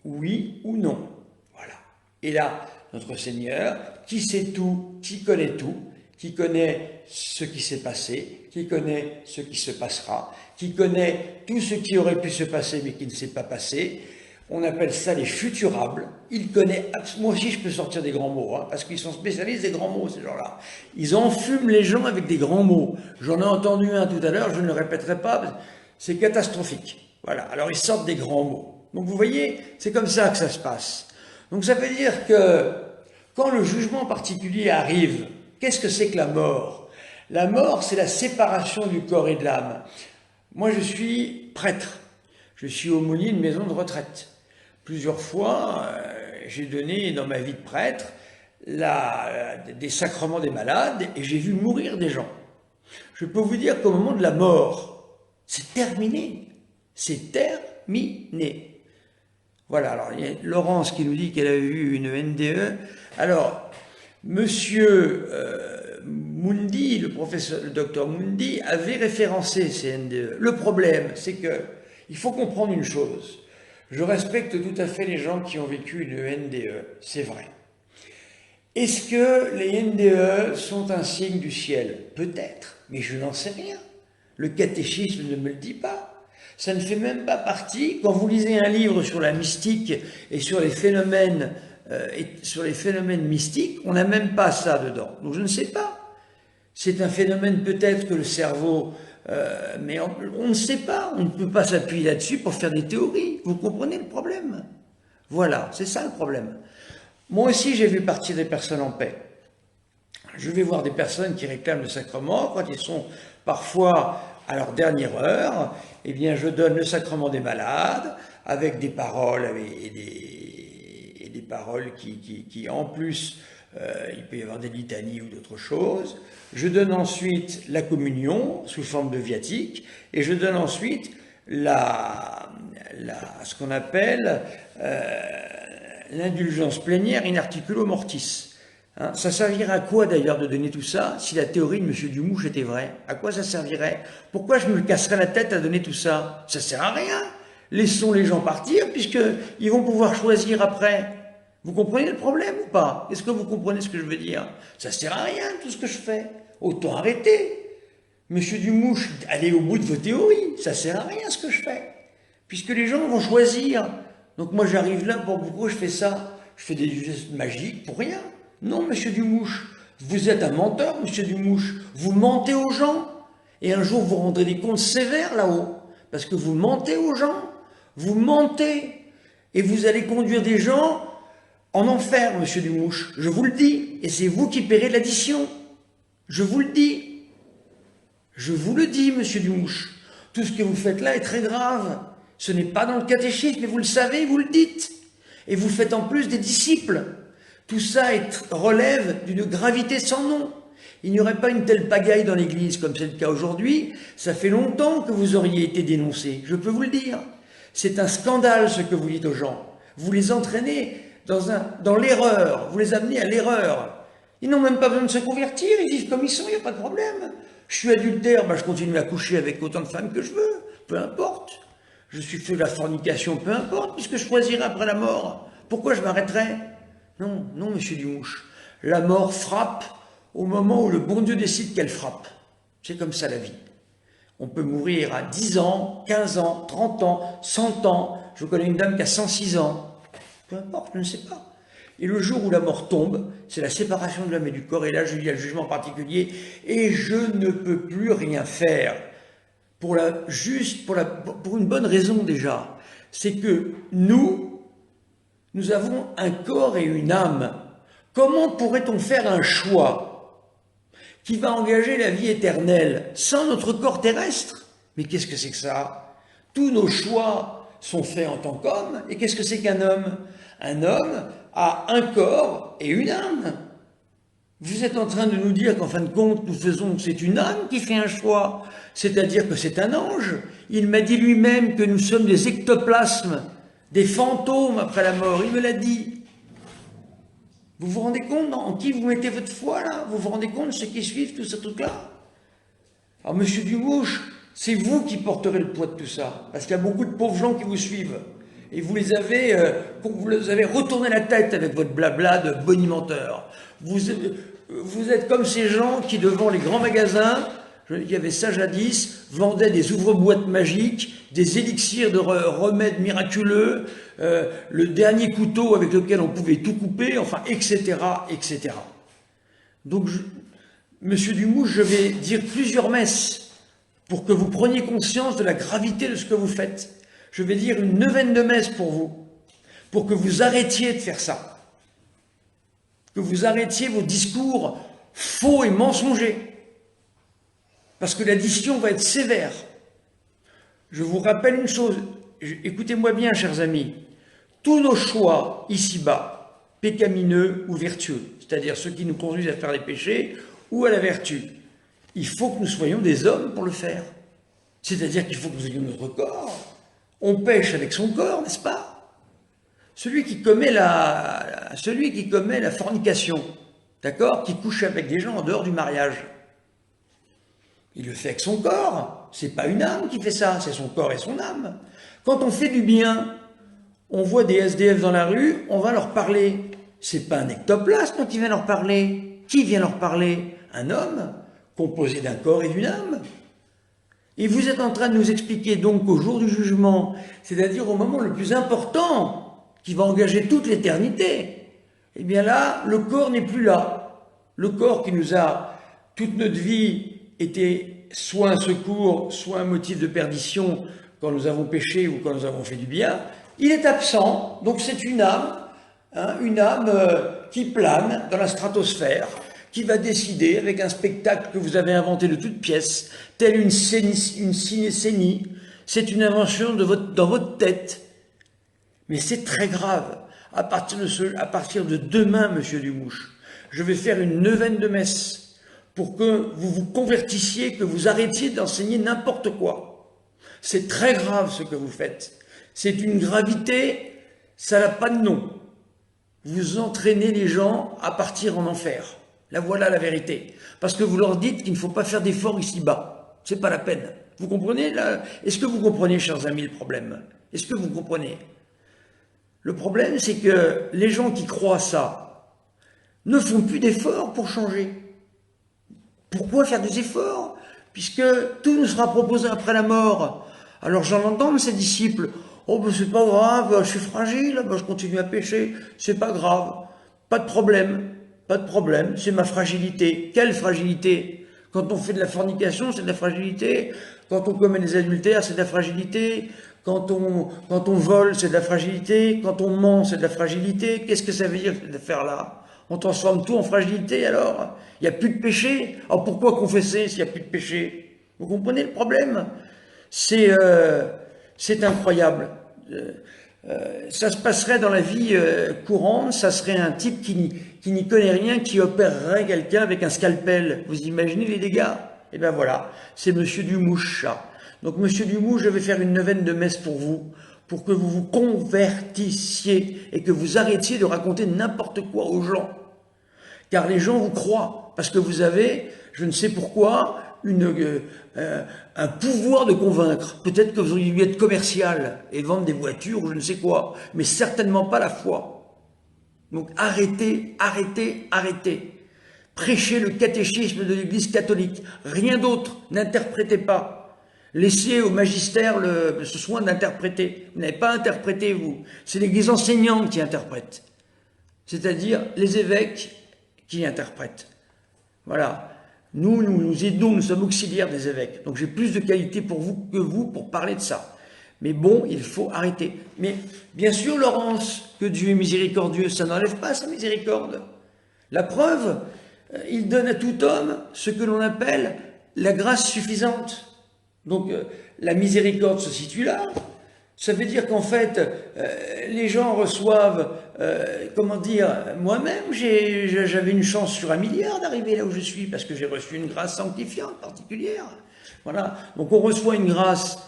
Oui ou non. Voilà. Et là, notre Seigneur, qui sait tout, qui connaît tout, qui connaît ce qui s'est passé, qui connaît ce qui se passera, qui connaît tout ce qui aurait pu se passer mais qui ne s'est pas passé, on appelle ça les futurables. Il connaît, moi aussi je peux sortir des grands mots, hein, parce qu'ils sont spécialistes des grands mots, ces gens-là. Ils enfument les gens avec des grands mots. J'en ai entendu un tout à l'heure, je ne le répéterai pas, c'est catastrophique. Voilà, alors ils sortent des grands mots. Donc vous voyez, c'est comme ça que ça se passe. Donc ça veut dire que quand le jugement particulier arrive, qu'est-ce que c'est que la mort? La mort, c'est la séparation du corps et de l'âme. Moi, je suis prêtre. Je suis aumônier de maison de retraite. Plusieurs fois, j'ai donné dans ma vie de prêtre des sacrements des malades et j'ai vu mourir des gens. Je peux vous dire qu'au moment de la mort, c'est terminé. C'est terminé. Voilà, alors il y a Laurence qui nous dit qu'elle a eu une NDE. Alors, monsieur Mundi, le docteur Mundi, avait référencé ces NDE. Le problème, c'est que il faut comprendre une chose. Je respecte tout à fait les gens qui ont vécu une NDE, c'est vrai. Est-ce que les NDE sont un signe du ciel? Peut-être, mais je n'en sais rien. Le catéchisme ne me le dit pas. Ça ne fait même pas partie, quand vous lisez un livre sur la mystique et sur les phénomènes, mystiques, on n'a même pas ça dedans. Donc je ne sais pas. C'est un phénomène peut-être que le cerveau... mais on ne sait pas, on ne peut pas s'appuyer là-dessus pour faire des théories. Vous comprenez le problème? Voilà, c'est ça le problème. Moi aussi, j'ai vu partir des personnes en paix. Je vais voir des personnes qui réclament le sacrement, quand ils sont parfois à leur dernière heure, eh bien je donne le sacrement des malades, avec des paroles et des paroles qui en plus, il peut y avoir des litanies ou d'autres choses. Je donne ensuite la communion sous forme de viatique, et je donne ensuite ce qu'on appelle l'indulgence plénière in articulo mortis. Hein, ça servirait à quoi d'ailleurs de donner tout ça si la théorie de M. Dumouche était vraie? À quoi ça servirait? Pourquoi je me casserais la tête à donner tout ça? Ça sert à rien. Laissons les gens partir puisqu'ils vont pouvoir choisir après. Vous comprenez le problème ou pas? Est-ce que vous comprenez ce que je veux dire? Ça sert à rien tout ce que je fais. Autant arrêter. Monsieur Dumouche, allez au bout de vos théories. Ça sert à rien ce que je fais. Puisque les gens vont choisir. Donc moi j'arrive là, pourquoi je fais ça? Je fais des gestes magiques pour rien. Non, monsieur Dumouche, vous êtes un menteur, monsieur Dumouche. Vous mentez aux gens. Et un jour vous rendrez des comptes sévères là-haut. Parce que vous mentez aux gens. Vous mentez. Et vous allez conduire des gens en enfer, monsieur Dumouche. Je vous le dis. Et c'est vous qui paierez l'addition. Je vous le dis. Je vous le dis, monsieur Dumouche. Tout ce que vous faites là est très grave. Ce n'est pas dans le catéchisme, mais vous le savez, vous le dites. Et vous faites en plus des disciples. Tout ça relève d'une gravité sans nom. Il n'y aurait pas une telle pagaille dans l'Église comme c'est le cas aujourd'hui. Ça fait longtemps que vous auriez été dénoncé, je peux vous le dire. C'est un scandale ce que vous dites aux gens. Vous les entraînez dans l'erreur, vous les amenez à l'erreur. Ils n'ont même pas besoin de se convertir, ils vivent comme ils sont, il n'y a pas de problème. Je suis adultère, je continue à coucher avec autant de femmes que je veux, peu importe. Je suis fait de la fornication, peu importe, puisque je choisirai après la mort. Pourquoi je m'arrêterai? Non, non, monsieur Dumouche. La mort frappe au moment où le bon Dieu décide qu'elle frappe. C'est comme ça la vie. On peut mourir à 10 ans, 15 ans, 30 ans, 100 ans. Je connais une dame qui a 106 ans. Peu importe, je ne sais pas. Et le jour où la mort tombe, c'est la séparation de l'homme et du corps. Et là, il y a le jugement particulier. Et je ne peux plus rien faire. Pour une bonne raison déjà. C'est que nous avons un corps et une âme. Comment pourrait-on faire un choix qui va engager la vie éternelle sans notre corps terrestre? Mais qu'est-ce que c'est que ça? Tous nos choix sont faits en tant qu'homme. Et qu'est-ce que c'est qu'un homme? Un homme a un corps et une âme. Vous êtes en train de nous dire qu'en fin de compte, c'est une âme qui fait un choix. C'est-à-dire que c'est un ange. Il m'a dit lui-même que nous sommes des ectoplasmes, des fantômes après la mort. Il me l'a dit. Vous vous rendez compte en qui vous mettez votre foi là? Vous vous rendez compte de ceux qui suivent tout ce truc-là? Alors monsieur Dumouche, c'est vous qui porterez le poids de tout ça. Parce qu'il y a beaucoup de pauvres gens qui vous suivent. Et vous les avez retourné la tête avec votre blabla de bonimenteur. Vous êtes comme ces gens qui, devant les grands magasins, il y avait ça jadis, vendaient des ouvre-boîtes magiques, des élixirs de remèdes miraculeux, le dernier couteau avec lequel on pouvait tout couper, enfin, etc., etc. Donc, monsieur Dumouche, je vais dire plusieurs messes pour que vous preniez conscience de la gravité de ce que vous faites. Je vais dire une neuvaine de messes pour vous, pour que vous arrêtiez de faire ça, que vous arrêtiez vos discours faux et mensongers, parce que l'addition va être sévère. Je vous rappelle une chose, écoutez-moi bien, chers amis, tous nos choix ici-bas, pécamineux ou vertueux, c'est-à-dire ceux qui nous conduisent à faire les péchés ou à la vertu, il faut que nous soyons des hommes pour le faire. C'est-à-dire qu'il faut que nous ayons notre corps. On pêche avec son corps, n'est-ce pas? Celui qui commet la fornication, d'accord, qui couche avec des gens en dehors du mariage. Il le fait avec son corps, c'est pas une âme qui fait ça, c'est son corps et son âme. Quand on fait du bien, on voit des SDF dans la rue, on va leur parler. C'est pas un ectoplasme qui vient leur parler. Qui vient leur parler? Un homme, composé d'un corps et d'une âme. Et vous êtes en train de nous expliquer donc qu'au jour du jugement, c'est-à-dire au moment le plus important, qui va engager toute l'éternité, eh bien là, le corps n'est plus là. Le corps qui nous a, toute notre vie, été soit un secours, soit un motif de perdition quand nous avons péché ou quand nous avons fait du bien, il est absent, donc c'est une âme qui plane dans la stratosphère, qui va décider avec un spectacle que vous avez inventé de toutes pièces, telle une cinécénie, c'est une invention dans votre tête. Mais c'est très grave. À partir de demain, monsieur Dumouche, je vais faire une neuvaine de messe pour que vous vous convertissiez, que vous arrêtiez d'enseigner n'importe quoi. C'est très grave ce que vous faites. C'est une gravité, ça n'a pas de nom. Vous entraînez les gens à partir en enfer. Là, voilà la vérité. Parce que vous leur dites qu'il ne faut pas faire d'efforts ici-bas. C'est pas la peine. Vous comprenez là? Est-ce que vous comprenez, chers amis, le problème? Est-ce que vous comprenez? Le problème, c'est que les gens qui croient ça ne font plus d'efforts pour changer. Pourquoi faire des efforts? Puisque tout nous sera proposé après la mort. Alors j'en entends de ces disciples. Oh, ben c'est pas grave, je suis fragile, ben je continue à pécher, c'est pas grave, pas de problème, c'est ma fragilité. Quelle fragilité? Quand on fait de la fornication, c'est de la fragilité. Quand on commet des adultères, c'est de la fragilité. Quand on vole, c'est de la fragilité. Quand on ment, c'est de la fragilité. Qu'est-ce que ça veut dire de faire là? On transforme tout en fragilité alors? Il n'y a plus de péché. Alors pourquoi confesser s'il n'y a plus de péché? Vous comprenez le problème? C'est incroyable. Ça se passerait dans la vie courante, ça serait un type qui n'y connaît rien, qui opérerait quelqu'un avec un scalpel. Vous imaginez les dégâts? Et bien voilà, c'est monsieur Dumouche, ça. Donc monsieur Dumouche, je vais faire une neuvaine de messe pour vous, pour que vous vous convertissiez et que vous arrêtiez de raconter n'importe quoi aux gens. Car les gens vous croient, parce que vous avez, je ne sais pourquoi, un pouvoir de convaincre. Peut-être que vous auriez dû être commercial et vendre des voitures ou je ne sais quoi, mais certainement pas la foi. Donc arrêtez. Prêchez le catéchisme de l'Église catholique, rien d'autre, n'interprétez pas. Laissez au magistère ce soin d'interpréter. Vous n'avez pas interprété, vous. C'est l'Église enseignante qui interprète. C'est-à-dire les évêques qui interprètent. Voilà. Nous aidons, nous sommes auxiliaires des évêques. Donc j'ai plus de qualité pour vous que vous pour parler de ça. Mais bon, il faut arrêter. Mais bien sûr, Laurence, que Dieu est miséricordieux, ça n'enlève pas sa miséricorde. La preuve, il donne à tout homme ce que l'on appelle la grâce suffisante. Donc la miséricorde se situe là. Ça veut dire qu'en fait, les gens reçoivent, comment dire, moi-même, j'avais une chance sur 1 milliard d'arriver là où je suis, parce que j'ai reçu une grâce sanctifiante particulière. Voilà. Donc on reçoit une grâce,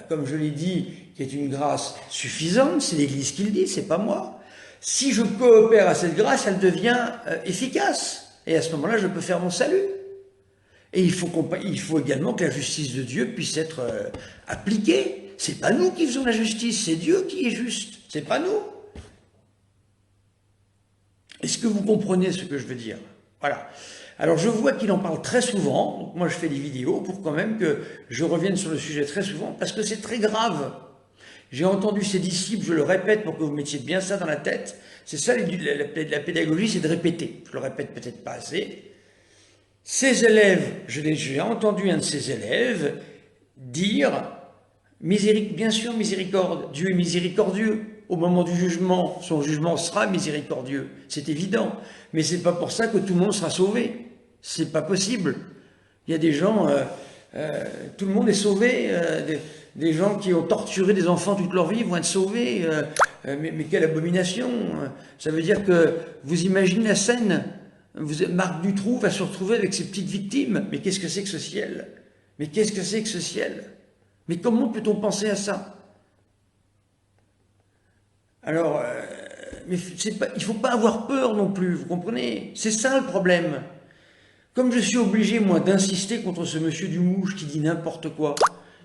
comme je l'ai dit, qui est une grâce suffisante, c'est l'Église qui le dit, c'est pas moi. Si je coopère à cette grâce, elle devient efficace. Et à ce moment-là, je peux faire mon salut. Et il faut également que la justice de Dieu puisse être appliquée. C'est pas nous qui faisons la justice, c'est Dieu qui est juste, c'est pas nous. Est-ce que vous comprenez ce que je veux dire? Voilà. Alors je vois qu'il en parle très souvent, donc moi je fais des vidéos pour quand même que je revienne sur le sujet très souvent, parce que c'est très grave. J'ai entendu ses disciples, je le répète pour que vous mettiez bien ça dans la tête, c'est ça la pédagogie, c'est de répéter. Je le répète peut-être pas assez. Ses élèves, j'ai entendu un de ses élèves dire, bien sûr miséricorde, Dieu est miséricordieux. Au moment du jugement, son jugement sera miséricordieux, c'est évident. Mais c'est pas pour ça que tout le monde sera sauvé. C'est pas possible. Il y a des gens, tout le monde est sauvé. Des gens qui ont torturé des enfants toute leur vie vont être sauvés. Mais quelle abomination! Ça veut dire que vous imaginez la scène. Marc Dutroux va se retrouver avec ses petites victimes. Mais qu'est-ce que c'est que ce ciel? Mais qu'est-ce que c'est que ce ciel? Mais comment peut-on penser à ça? Alors, mais il ne faut pas avoir peur non plus, vous comprenez? C'est ça le problème. Comme je suis obligé, moi, d'insister contre ce monsieur Dumouche qui dit n'importe quoi,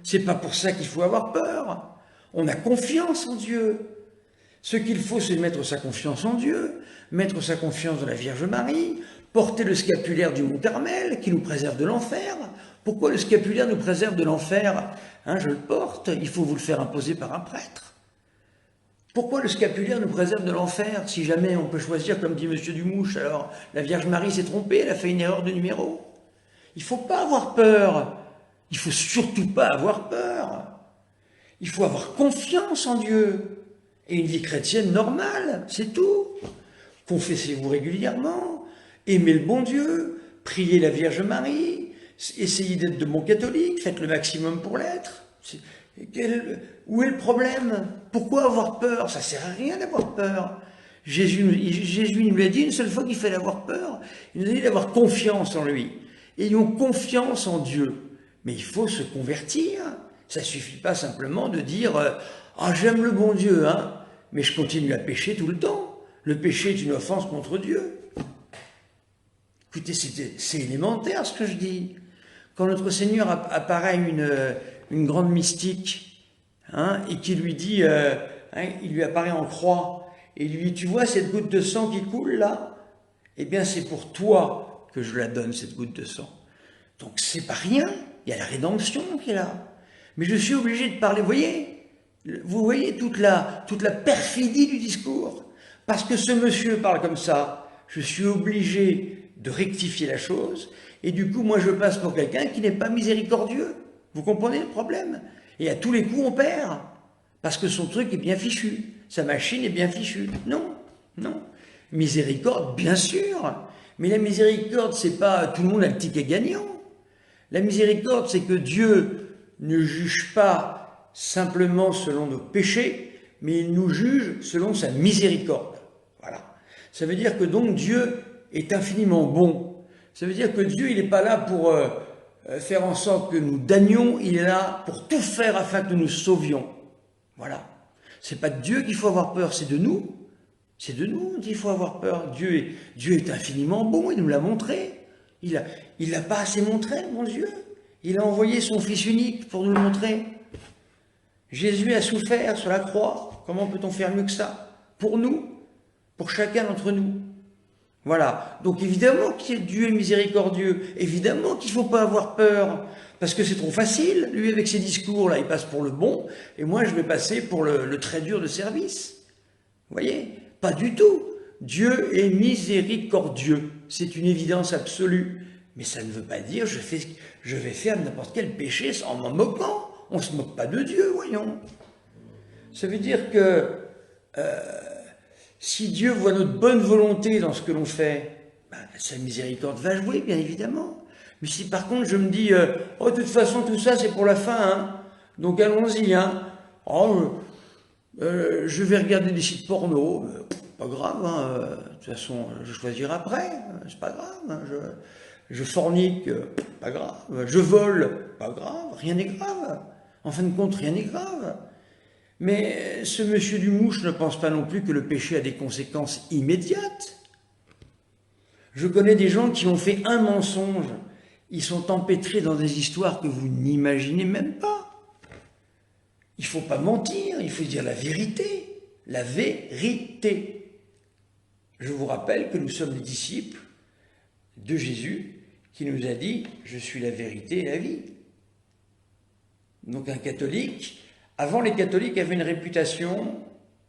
c'est pas pour ça qu'il faut avoir peur. On a confiance en Dieu. Ce qu'il faut, c'est mettre sa confiance en Dieu, mettre sa confiance dans la Vierge Marie, porter le scapulaire du Mont Carmel qui nous préserve de l'enfer. Pourquoi le scapulaire nous préserve de l'enfer? Je le porte, il faut vous le faire imposer par un prêtre. Pourquoi le scapulaire nous préserve de l'enfer? Si jamais on peut choisir, comme dit M. Dumouche, alors la Vierge Marie s'est trompée, elle a fait une erreur de numéro. Il ne faut pas avoir peur. Il ne faut surtout pas avoir peur. Il faut avoir confiance en Dieu. Et une vie chrétienne normale, c'est tout. Confessez-vous régulièrement, aimez le bon Dieu, priez la Vierge Marie, essayez d'être de bons catholiques, faites le maximum pour l'être. Où est le problème? Pourquoi avoir peur? Ça ne sert à rien d'avoir peur. Jésus nous l'a dit une seule fois qu'il fallait avoir peur. Il nous a dit d'avoir confiance en lui. Ayons confiance en Dieu. Mais il faut se convertir. Ça ne suffit pas simplement de dire « Ah, j'aime le bon Dieu, hein, mais je continue à pécher tout le temps. Le péché est une offense contre Dieu. » Écoutez, c'est élémentaire ce que je dis. Quand notre Seigneur apparaît une grande mystique, hein, et qui lui dit, il lui apparaît en croix, et il lui dit, tu vois cette goutte de sang qui coule là? Eh bien c'est pour toi que je la donne, cette goutte de sang. Donc c'est pas rien, il y a la rédemption qui est là. Mais je suis obligé de parler, vous voyez toute la perfidie du discours. Parce que ce monsieur parle comme ça, je suis obligé de rectifier la chose, et du coup moi je passe pour quelqu'un qui n'est pas miséricordieux. Vous comprenez le problème? Et à tous les coups on perd, parce que son truc est bien fichu, sa machine est bien fichue. Non, non. Miséricorde, bien sûr, mais la miséricorde, c'est pas tout le monde a le ticket gagnant. La miséricorde, c'est que Dieu ne juge pas simplement selon nos péchés, mais il nous juge selon sa miséricorde. Voilà. Ça veut dire que donc Dieu est infiniment bon. Ça veut dire que Dieu, il n'est pas là pour faire en sorte que nous damnions, il est là pour tout faire afin que nous nous sauvions. Voilà. C'est pas de Dieu qu'il faut avoir peur, c'est de nous. C'est de nous qu'il faut avoir peur. Dieu est infiniment bon, il nous l'a montré. Il l'a pas assez montré, mon Dieu. Il a envoyé son Fils unique pour nous le montrer. Jésus a souffert sur la croix. Comment peut-on faire mieux que ça? Pour nous, pour chacun d'entre nous. Voilà. Donc évidemment que Dieu est miséricordieux. Évidemment qu'il ne faut pas avoir peur. Parce que c'est trop facile. Lui, avec ses discours, là, il passe pour le bon. Et moi, je vais passer pour le très dur de service. Vous voyez? Pas du tout. Dieu est miséricordieux. C'est une évidence absolue. Mais ça ne veut pas dire je vais faire n'importe quel péché en m'en moquant. On ne se moque pas de Dieu, voyons. Ça veut dire que si Dieu voit notre bonne volonté dans ce que l'on fait, sa miséricorde va jouer, bien évidemment. Mais si par contre je me dis, oh, de toute façon tout ça c'est pour la fin, hein, donc allons-y, hein. Oh, je vais regarder des sites porno, pas grave, hein, de toute façon je choisirai après, c'est pas grave, hein, je fornique, pas grave, je vole, pas grave, rien n'est grave, en fin de compte rien n'est grave. Mais ce monsieur Dumouche ne pense pas non plus que le péché a des conséquences immédiates. Je connais des gens qui ont fait un mensonge, ils sont empêtrés dans des histoires que vous n'imaginez même pas. Il ne faut pas mentir, il faut dire la vérité. La vérité. Je vous rappelle que nous sommes les disciples de Jésus qui nous a dit « Je suis la vérité et la vie ». Donc un catholique, avant les catholiques avaient une réputation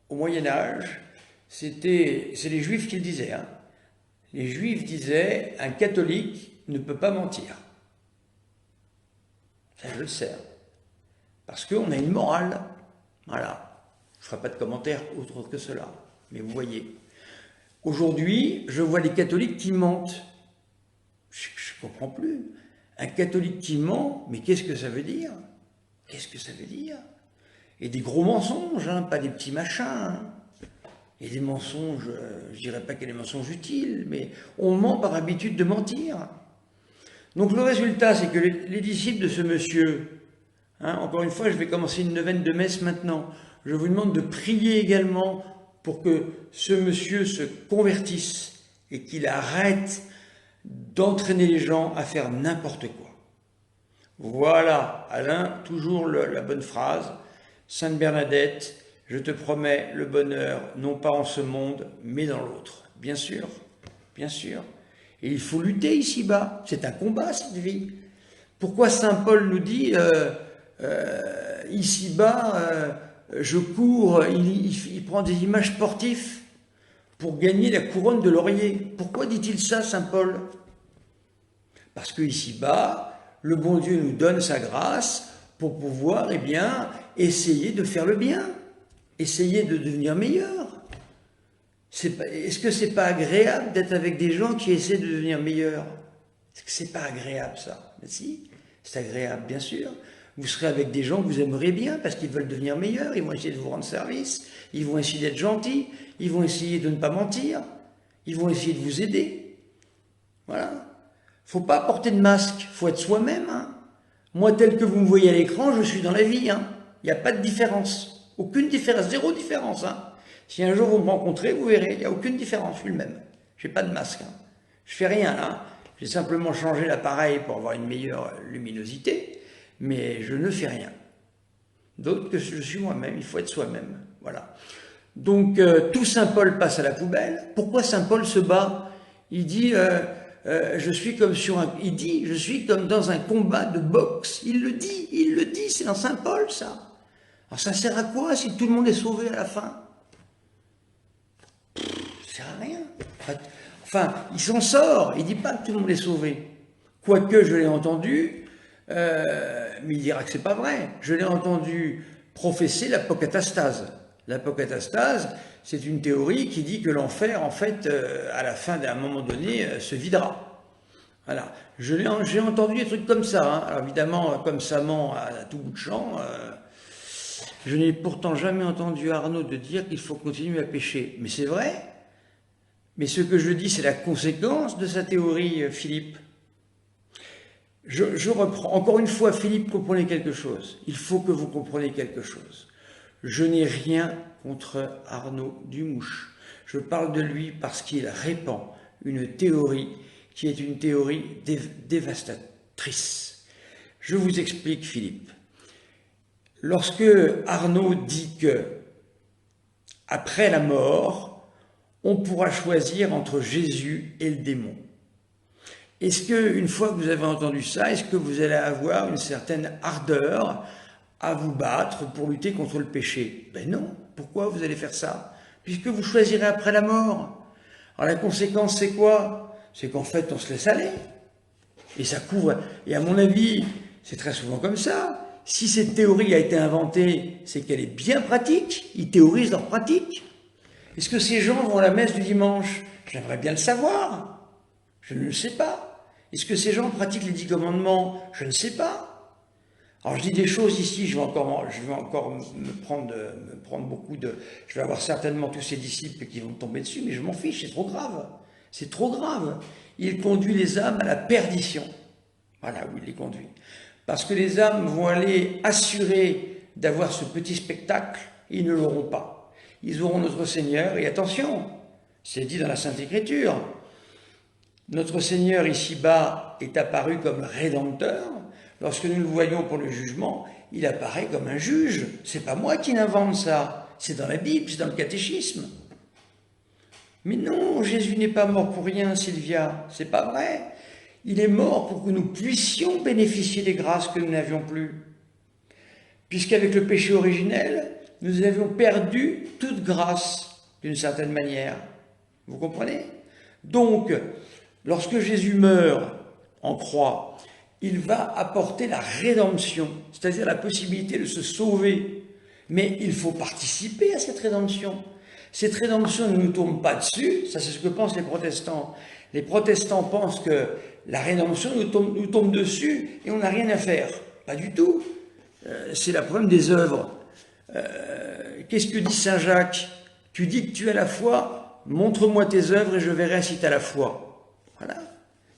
au Moyen-Âge, c'est les juifs qui le disaient. Hein. Les juifs disaient « Un catholique ne peut pas mentir ». Ça je le sais. Parce qu'on a une morale. Voilà. Je ne ferai pas de commentaire autre que cela. Mais vous voyez. Aujourd'hui, je vois des catholiques qui mentent. Je ne comprends plus. Un catholique qui ment, mais qu'est-ce que ça veut dire? Qu'est-ce que ça veut dire? Et des gros mensonges, hein, pas des petits machins. Hein. Et des mensonges, je ne dirais pas qu'il y a des mensonges utiles, mais on ment par habitude de mentir. Donc le résultat, c'est que les disciples de ce monsieur, hein, encore une fois, je vais commencer une neuvaine de messe maintenant, je vous demande de prier également pour que ce monsieur se convertisse et qu'il arrête d'entraîner les gens à faire n'importe quoi. Voilà, Alain, toujours la bonne phrase. Sainte Bernadette, je te promets le bonheur, non pas en ce monde, mais dans l'autre. Bien sûr, bien sûr. Et il faut lutter ici-bas. C'est un combat, cette vie. Pourquoi saint Paul nous dit, ici-bas, je cours, il prend des images sportives pour gagner la couronne de laurier. Pourquoi dit-il ça, saint Paul? Parce que ici-bas, le bon Dieu nous donne sa grâce pour pouvoir, eh bien, essayer de faire le bien, essayer de devenir meilleur. Est-ce que c'est pas agréable d'être avec des gens qui essaient de devenir meilleurs? Est-ce que c'est pas agréable ça? Mais si, c'est agréable, bien sûr. Vous serez avec des gens que vous aimeriez bien parce qu'ils veulent devenir meilleurs, ils vont essayer de vous rendre service, ils vont essayer d'être gentils, ils vont essayer de ne pas mentir, ils vont essayer de vous aider. Voilà. Faut pas porter de masque, faut être soi-même. Hein. Moi, tel que vous me voyez à l'écran, je suis dans la vie. Hein. Il n'y a pas de différence. Aucune différence, zéro différence. Hein. Si un jour vous me rencontrez, vous verrez, il n'y a aucune différence, je suis le même. Je n'ai pas de masque. Hein. Je fais rien là. J'ai simplement changé l'appareil pour avoir une meilleure luminosité, mais je ne fais rien. D'autre que je suis moi-même, il faut être soi-même. Voilà. Donc, tout saint Paul passe à la poubelle. Pourquoi saint Paul se bat? Il dit... je suis comme dans un combat de boxe. Il le dit, c'est dans saint Paul ça. Alors ça sert à quoi si tout le monde est sauvé à la fin? Ça sert à rien. Enfin, il s'en sort, il dit pas que tout le monde est sauvé. Quoique je l'ai entendu, mais il dira que c'est pas vrai. Je l'ai entendu professer l'apocatastase. L'apocatastase, c'est une théorie qui dit que l'enfer, en fait, à la fin d'un moment donné, se videra. Voilà. J'ai entendu des trucs comme ça. Hein. Alors évidemment, comme ça ment à tout bout de champ, je n'ai pourtant jamais entendu Arnaud de dire qu'il faut continuer à pécher. Mais c'est vrai. Mais ce que je dis, c'est la conséquence de sa théorie, Philippe. Je reprends. Encore une fois, Philippe, comprenez quelque chose. Il faut que vous compreniez quelque chose. Je n'ai rien contre Arnaud Dumouche. Je parle de lui parce qu'il répand une théorie qui est une théorie dévastatrice. Je vous explique, Philippe. Lorsque Arnaud dit que, après la mort, on pourra choisir entre Jésus et le démon. Est-ce qu'une fois que vous avez entendu ça, est-ce que vous allez avoir une certaine ardeur à vous battre pour lutter contre le péché? Ben non. Pourquoi vous allez faire ça? Puisque vous choisirez après la mort. Alors la conséquence, c'est quoi? C'est qu'en fait, on se laisse aller. Et ça couvre. Et à mon avis, c'est très souvent comme ça. Si cette théorie a été inventée, c'est qu'elle est bien pratique. Ils théorisent leur pratique. Est-ce que ces gens vont à la messe du dimanche? J'aimerais bien le savoir. Je ne le sais pas. Est-ce que ces gens pratiquent les 10 commandements? Je ne sais pas. Alors je dis des choses ici, je vais encore me prendre beaucoup de... Je vais avoir certainement tous ces disciples qui vont tomber dessus, mais je m'en fiche, c'est trop grave. C'est trop grave. Il conduit les âmes à la perdition. Voilà où il les conduit. Parce que les âmes vont aller assurer d'avoir ce petit spectacle, ils ne l'auront pas. Ils auront notre Seigneur, et attention, c'est dit dans la Sainte Écriture, notre Seigneur ici-bas est apparu comme Rédempteur. Lorsque nous le voyons pour le jugement, il apparaît comme un juge. C'est pas moi qui l'invente ça, c'est dans la Bible, c'est dans le catéchisme. Mais non, Jésus n'est pas mort pour rien, Sylvia, c'est pas vrai. Il est mort pour que nous puissions bénéficier des grâces que nous n'avions plus. Puisqu'avec le péché originel, nous avions perdu toute grâce, d'une certaine manière. Vous comprenez? Donc, lorsque Jésus meurt en croix, il va apporter la rédemption, c'est-à-dire la possibilité de se sauver. Mais il faut participer à cette rédemption. Cette rédemption ne nous tombe pas dessus, ça c'est ce que pensent les protestants. Les protestants pensent que la rédemption nous tombe dessus et on n'a rien à faire. Pas du tout. C'est le problème des œuvres. Qu'est-ce que dit saint Jacques? Tu dis que tu as la foi, montre-moi tes œuvres et je verrai si tu as la foi. Voilà.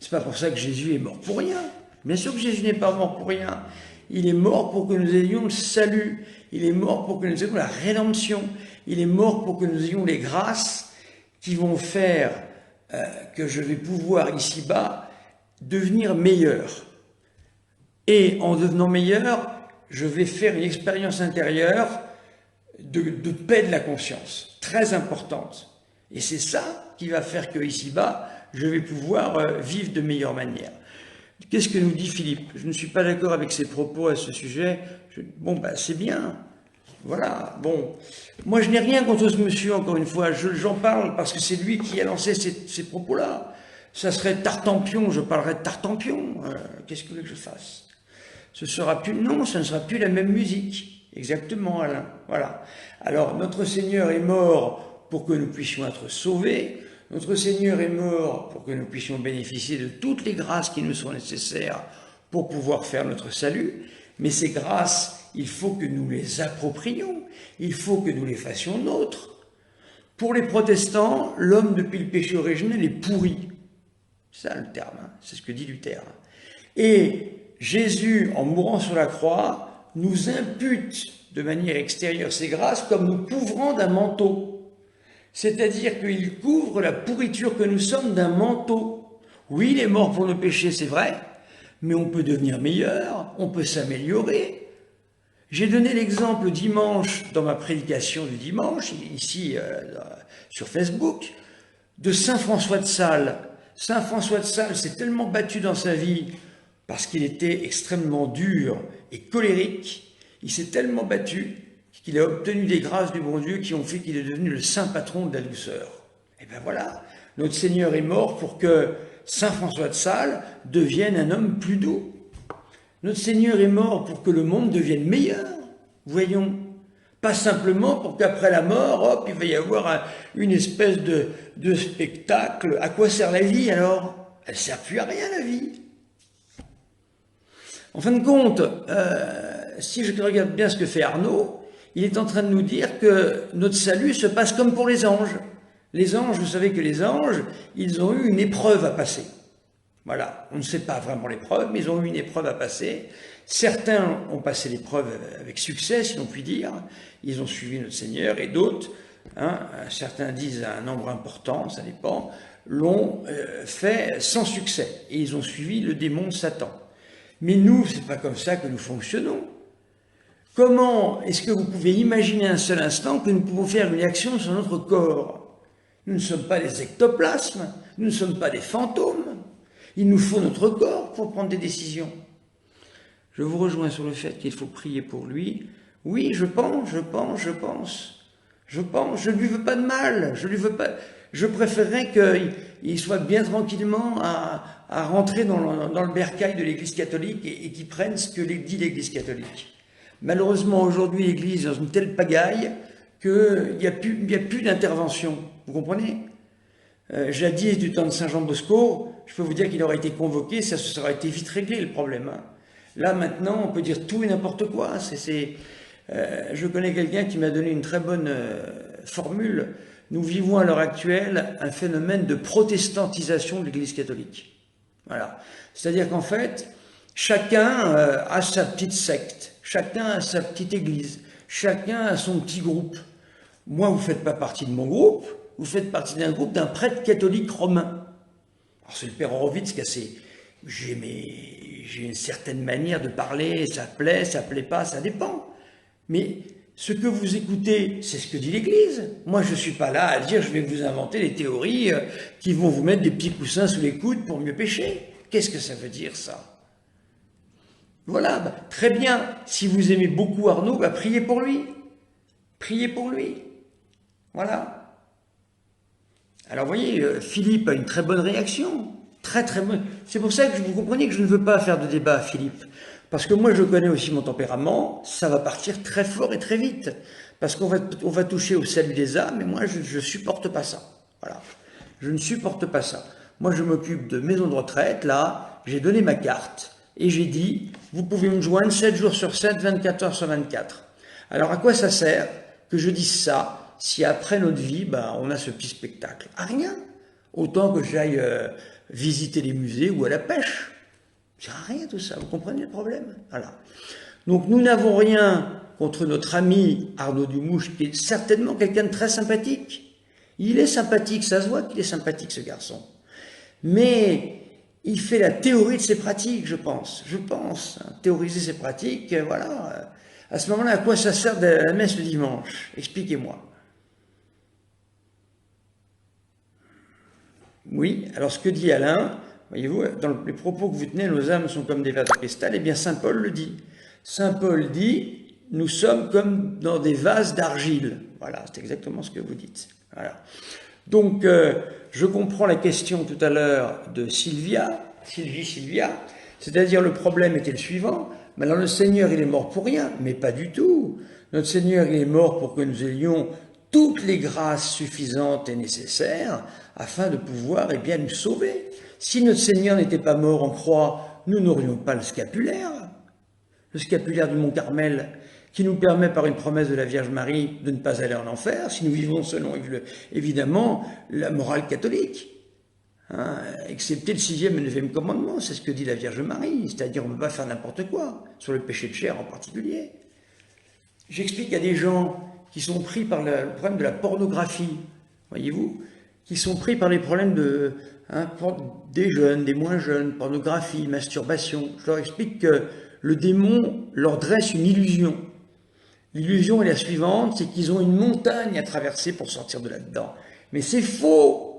C'est pas pour ça que Jésus est mort pour rien. Bien sûr que Jésus n'est pas mort pour rien. Il est mort pour que nous ayons le salut. Il est mort pour que nous ayons la rédemption. Il est mort pour que nous ayons les grâces qui vont faire que je vais pouvoir ici-bas devenir meilleur. Et en devenant meilleur, je vais faire une expérience intérieure de paix de la conscience, très importante. Et c'est ça qui va faire que ici-bas, je vais pouvoir vivre de meilleure manière. Qu'est-ce que nous dit Philippe? Je ne suis pas d'accord avec ses propos à ce sujet. Bon, ben c'est bien. Voilà, bon. Moi, je n'ai rien contre ce monsieur, encore une fois. J'en parle parce que c'est lui qui a lancé ces propos-là. Ça serait Tartampion, je parlerais de Tartampion. Qu'est-ce que vous voulez que je fasse? Ce sera plus... Non, ça ne sera plus la même musique. Exactement, Alain. Voilà. Alors, notre Seigneur est mort pour que nous puissions être sauvés. Notre Seigneur est mort pour que nous puissions bénéficier de toutes les grâces qui nous sont nécessaires pour pouvoir faire notre salut. Mais ces grâces, il faut que nous les approprions. Il faut que nous les fassions nôtres. Pour les protestants, l'homme depuis le péché originel est pourri. C'est ça le terme, hein, c'est ce que dit Luther. Et Jésus, en mourant sur la croix, nous impute de manière extérieure ces grâces comme nous couvrant d'un manteau. C'est-à-dire qu'il couvre la pourriture que nous sommes d'un manteau. Oui, il est mort pour nos péchés, c'est vrai, mais on peut devenir meilleur, on peut s'améliorer. J'ai donné l'exemple dimanche, dans ma prédication du dimanche, ici sur Facebook, de Saint François de Sales. Saint François de Sales s'est tellement battu dans sa vie parce qu'il était extrêmement dur et colérique, il s'est tellement battu qu'il a obtenu des grâces du bon Dieu qui ont fait qu'il est devenu le saint patron de la douceur. Et bien voilà, notre Seigneur est mort pour que Saint François de Sales devienne un homme plus doux. Notre Seigneur est mort pour que le monde devienne meilleur, voyons. Pas simplement pour qu'après la mort, hop, il va y avoir une espèce de spectacle. À quoi sert la vie alors? Elle ne sert plus à rien, la vie. En fin de compte, si je regarde bien ce que fait Arnaud, il est en train de nous dire que notre salut se passe comme pour les anges. Les anges, vous savez que les anges, ils ont eu une épreuve à passer. Voilà, on ne sait pas vraiment l'épreuve, mais ils ont eu une épreuve à passer. Certains ont passé l'épreuve avec succès, si l'on peut dire. Ils ont suivi notre Seigneur, et d'autres, certains disent un nombre important, ça dépend, l'ont fait sans succès. Et ils ont suivi le démon Satan. Mais nous, c'est pas comme ça que nous fonctionnons. Comment est-ce que vous pouvez imaginer un seul instant que nous pouvons faire une action sur notre corps? Nous ne sommes pas des ectoplasmes, nous ne sommes pas des fantômes. Il nous faut notre corps pour prendre des décisions. Je vous rejoins sur le fait qu'il faut prier pour lui. Oui, je pense. Je ne lui veux pas de mal. Je préférerais qu'il soit bien tranquillement à rentrer dans le bercail de l'Église catholique et qu'il prenne ce que dit l'Église catholique. Malheureusement, aujourd'hui, l'Église est dans une telle pagaille qu'il n'y a plus d'intervention. Vous comprenez? Jadis, du temps de Saint Jean Bosco, je peux vous dire qu'il aurait été convoqué, ça aurait été vite réglé le problème. Hein. Là, maintenant, on peut dire tout et n'importe quoi. Je connais quelqu'un qui m'a donné une très bonne formule. Nous vivons à l'heure actuelle un phénomène de protestantisation de l'Église catholique. Voilà. C'est-à-dire qu'en fait, chacun a sa petite secte, chacun a sa petite église, chacun a son petit groupe. Moi, vous ne faites pas partie de mon groupe, vous faites partie d'un groupe d'un prêtre catholique romain. Alors c'est le père Horowitz qui a j'ai une certaine manière de parler, ça plaît pas, ça dépend. Mais ce que vous écoutez, c'est ce que dit l'Église. Moi, je ne suis pas là à dire je vais vous inventer les théories qui vont vous mettre des petits coussins sous les coudes pour mieux pécher. Qu'est-ce que ça veut dire, ça? Voilà, très bien. Si vous aimez beaucoup Arnaud, priez pour lui. Priez pour lui. Voilà. Alors, vous voyez, Philippe a une très bonne réaction. Très, très bonne. C'est pour ça que vous comprenez que je ne veux pas faire de débat, Philippe. Parce que moi, je connais aussi mon tempérament. Ça va partir très fort et très vite. Parce qu'on va toucher au salut des âmes. Et moi, je ne supporte pas ça. Voilà. Je ne supporte pas ça. Moi, je m'occupe de maison de retraite. Là, j'ai donné ma carte. Et j'ai dit, vous pouvez me joindre 7 jours sur 7, 24 heures sur 24. Alors, à quoi ça sert que je dise ça si après notre vie, on a ce petit spectacle? À rien. Autant que j'aille visiter les musées ou à la pêche. Ça sert à rien tout ça, vous comprenez le problème? Voilà. Donc nous n'avons rien contre notre ami Arnaud Dumouche, qui est certainement quelqu'un de très sympathique. Il est sympathique, ça se voit qu'il est sympathique ce garçon. Mais il fait la théorie de ses pratiques, je pense. Hein, théoriser ses pratiques, voilà. À ce moment-là, à quoi ça sert de la messe le dimanche? Expliquez-moi. Oui, alors ce que dit Alain, voyez-vous, dans les propos que vous tenez, nos âmes sont comme des vases de cristal, eh bien Saint Paul le dit. Saint Paul dit, nous sommes comme dans des vases d'argile. Voilà, c'est exactement ce que vous dites. Voilà. Donc, je comprends la question tout à l'heure de Sylvia, c'est-à-dire le problème était le suivant, mais alors le Seigneur il est mort pour rien, mais pas du tout. Notre Seigneur il est mort pour que nous ayons toutes les grâces suffisantes et nécessaires afin de pouvoir nous sauver. Si notre Seigneur n'était pas mort en croix, nous n'aurions pas le scapulaire du Mont Carmel, qui nous permet par une promesse de la Vierge Marie de ne pas aller en enfer, si nous vivons selon, évidemment, la morale catholique. Hein, excepté le 6e et 9e commandement, c'est ce que dit la Vierge Marie, c'est-à-dire on ne peut pas faire n'importe quoi, sur le péché de chair en particulier. J'explique à des gens qui sont pris par le problème de la pornographie, voyez-vous, qui sont pris par les problèmes des jeunes, des moins jeunes, pornographie, masturbation. Je leur explique que le démon leur dresse une illusion. L'illusion est la suivante, c'est qu'ils ont une montagne à traverser pour sortir de là-dedans. Mais c'est faux.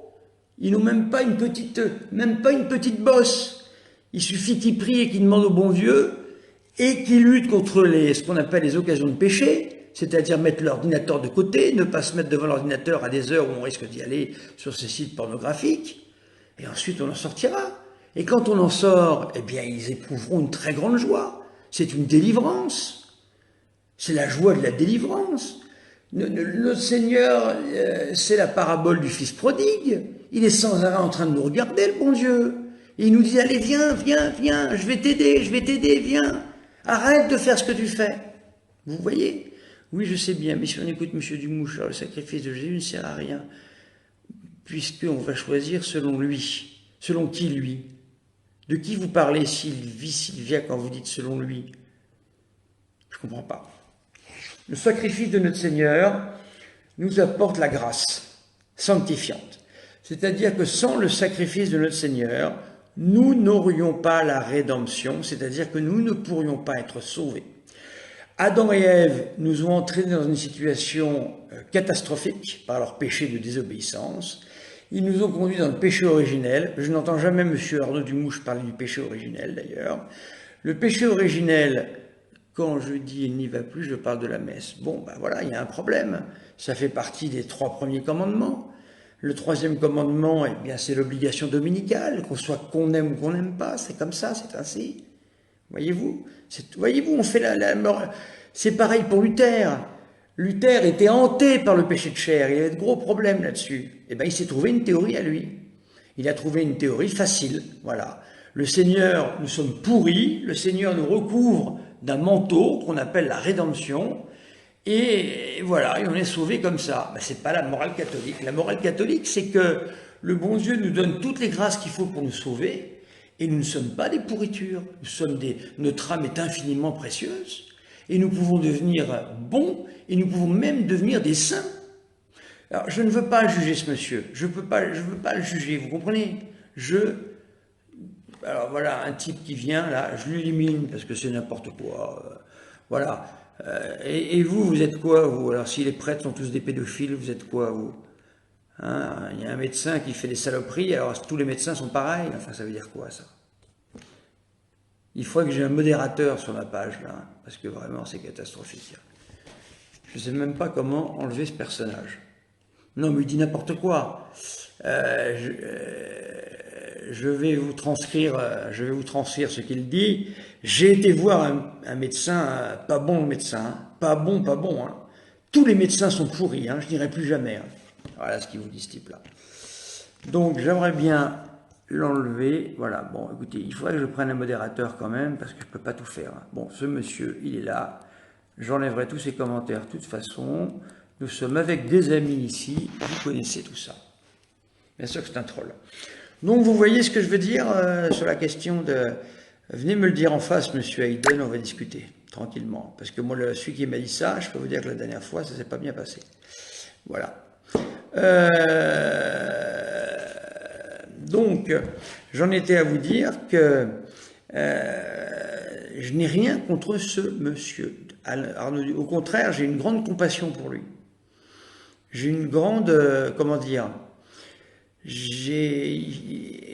Ils n'ont même pas une petite bosse. Il suffit qu'ils prient et qu'ils demandent au bon Dieu et qu'ils luttent contre ce qu'on appelle les occasions de péché, c'est-à-dire mettre l'ordinateur de côté, ne pas se mettre devant l'ordinateur à des heures où on risque d'y aller sur ces sites pornographiques. Et ensuite, on en sortira. Et quand on en sort, eh bien, ils éprouveront une très grande joie. C'est une délivrance. C'est la joie de la délivrance. Notre Seigneur, c'est la parabole du Fils prodigue. Il est sans arrêt en train de nous regarder, le bon Dieu. Et il nous dit, allez, viens, je vais t'aider, viens. Arrête de faire ce que tu fais. Vous voyez? Oui, je sais bien, mais si on écoute M. Dumouche, alors le sacrifice de Jésus ne sert à rien, puisqu'on va choisir selon lui. Selon qui, lui? De qui vous parlez, Sylvia, quand vous dites selon lui? Je ne comprends pas. Le sacrifice de notre Seigneur nous apporte la grâce sanctifiante. C'est-à-dire que sans le sacrifice de notre Seigneur, nous n'aurions pas la rédemption, c'est-à-dire que nous ne pourrions pas être sauvés. Adam et Ève nous ont entraînés dans une situation catastrophique par leur péché de désobéissance. Ils nous ont conduits dans le péché originel. Je n'entends jamais M. Arnaud Dumouche parler du péché originel, d'ailleurs. Le péché originel, quand je dis « il n'y va plus », je parle de la messe. Bon, ben voilà, il y a un problème. Ça fait partie des 3 premiers commandements. Le 3e commandement, eh bien, c'est l'obligation dominicale, qu'on aime ou qu'on n'aime pas. C'est comme ça, c'est ainsi. Voyez-vous, on fait c'est pareil pour Luther. Luther était hanté par le péché de chair, il avait de gros problèmes là-dessus. Eh bien, il s'est trouvé une théorie à lui. Il a trouvé une théorie facile, voilà. Le Seigneur, nous sommes pourris, le Seigneur nous recouvre d'un manteau qu'on appelle la rédemption, et voilà, et on est sauvé comme ça. Ben, c'est pas la morale catholique. La morale catholique, c'est que le bon Dieu nous donne toutes les grâces qu'il faut pour nous sauver, et nous ne sommes pas des pourritures. Notre âme est infiniment précieuse, et nous pouvons devenir bons, et nous pouvons même devenir des saints. Alors, je ne veux pas juger ce monsieur, je veux pas le juger, vous comprenez? Alors voilà, un type qui vient, là, je l'élimine, parce que c'est n'importe quoi, voilà. Et vous êtes quoi, vous? Alors, si les prêtres sont tous des pédophiles, vous êtes quoi, vous? Hein, il y a un médecin qui fait des saloperies, alors tous les médecins sont pareils, enfin, ça veut dire quoi, ça? Il faudrait que j'ai un modérateur sur ma page, là, parce que vraiment, c'est catastrophique. Je ne sais même pas comment enlever ce personnage. Non, mais il dit n'importe quoi. Je vais vous transcrire ce qu'il dit. J'ai été voir un médecin, pas bon le médecin, pas bon. Hein. Tous les médecins sont pourris, hein, je n'irai plus jamais. Hein. Voilà ce qu'il vous dit, ce type-là. Donc, j'aimerais bien l'enlever. Voilà, bon, écoutez, il faudrait que je prenne un modérateur quand même, parce que je ne peux pas tout faire. Hein. Bon, ce monsieur, il est là. J'enlèverai tous ses commentaires de toute façon. Nous sommes avec des amis ici. Vous connaissez tout ça. Bien sûr que c'est un troll. Donc, vous voyez ce que je veux dire sur la question Venez me le dire en face, monsieur Hayden, on va discuter, tranquillement. Parce que moi, celui qui m'a dit ça, je peux vous dire que la dernière fois, ça ne s'est pas bien passé. Voilà. Donc, j'en étais à vous dire que je n'ai rien contre ce monsieur. Arnaud, au contraire, j'ai une grande compassion pour lui. J'ai une grande, comment dire,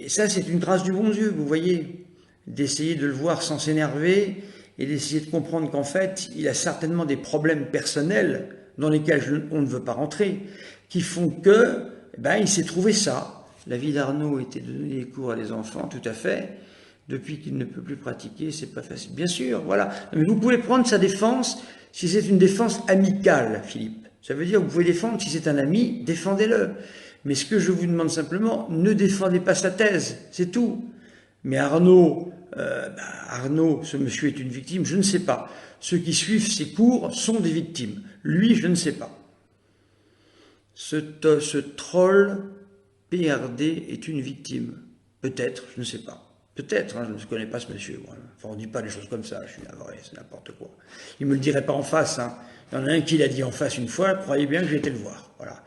ça c'est une grâce du bon Dieu, vous voyez, d'essayer de le voir sans s'énerver et d'essayer de comprendre qu'en fait, il a certainement des problèmes personnels dans lesquels on ne veut pas rentrer, qui font que, il s'est trouvé ça. La vie d'Arnaud était de donner des cours à des enfants, tout à fait. Depuis qu'il ne peut plus pratiquer, c'est pas facile. Bien sûr, voilà. Mais vous pouvez prendre sa défense si c'est une défense amicale, Philippe. Ça veut dire que vous pouvez défendre, si c'est un ami, défendez-le. Mais ce que je vous demande simplement, ne défendez pas sa thèse, c'est tout. Mais Arnaud, ce monsieur est une victime, je ne sais pas. Ceux qui suivent ses cours sont des victimes. Lui, je ne sais pas. Ce troll PRD est une victime. Peut-être, je ne sais pas. Peut-être, je ne connais pas ce monsieur. Enfin, on ne dit pas des choses comme ça, je suis navré, c'est n'importe quoi. Il ne me le dirait pas en face. Il y en a un qui l'a dit en face une fois, croyez bien que j'ai été le voir. Voilà.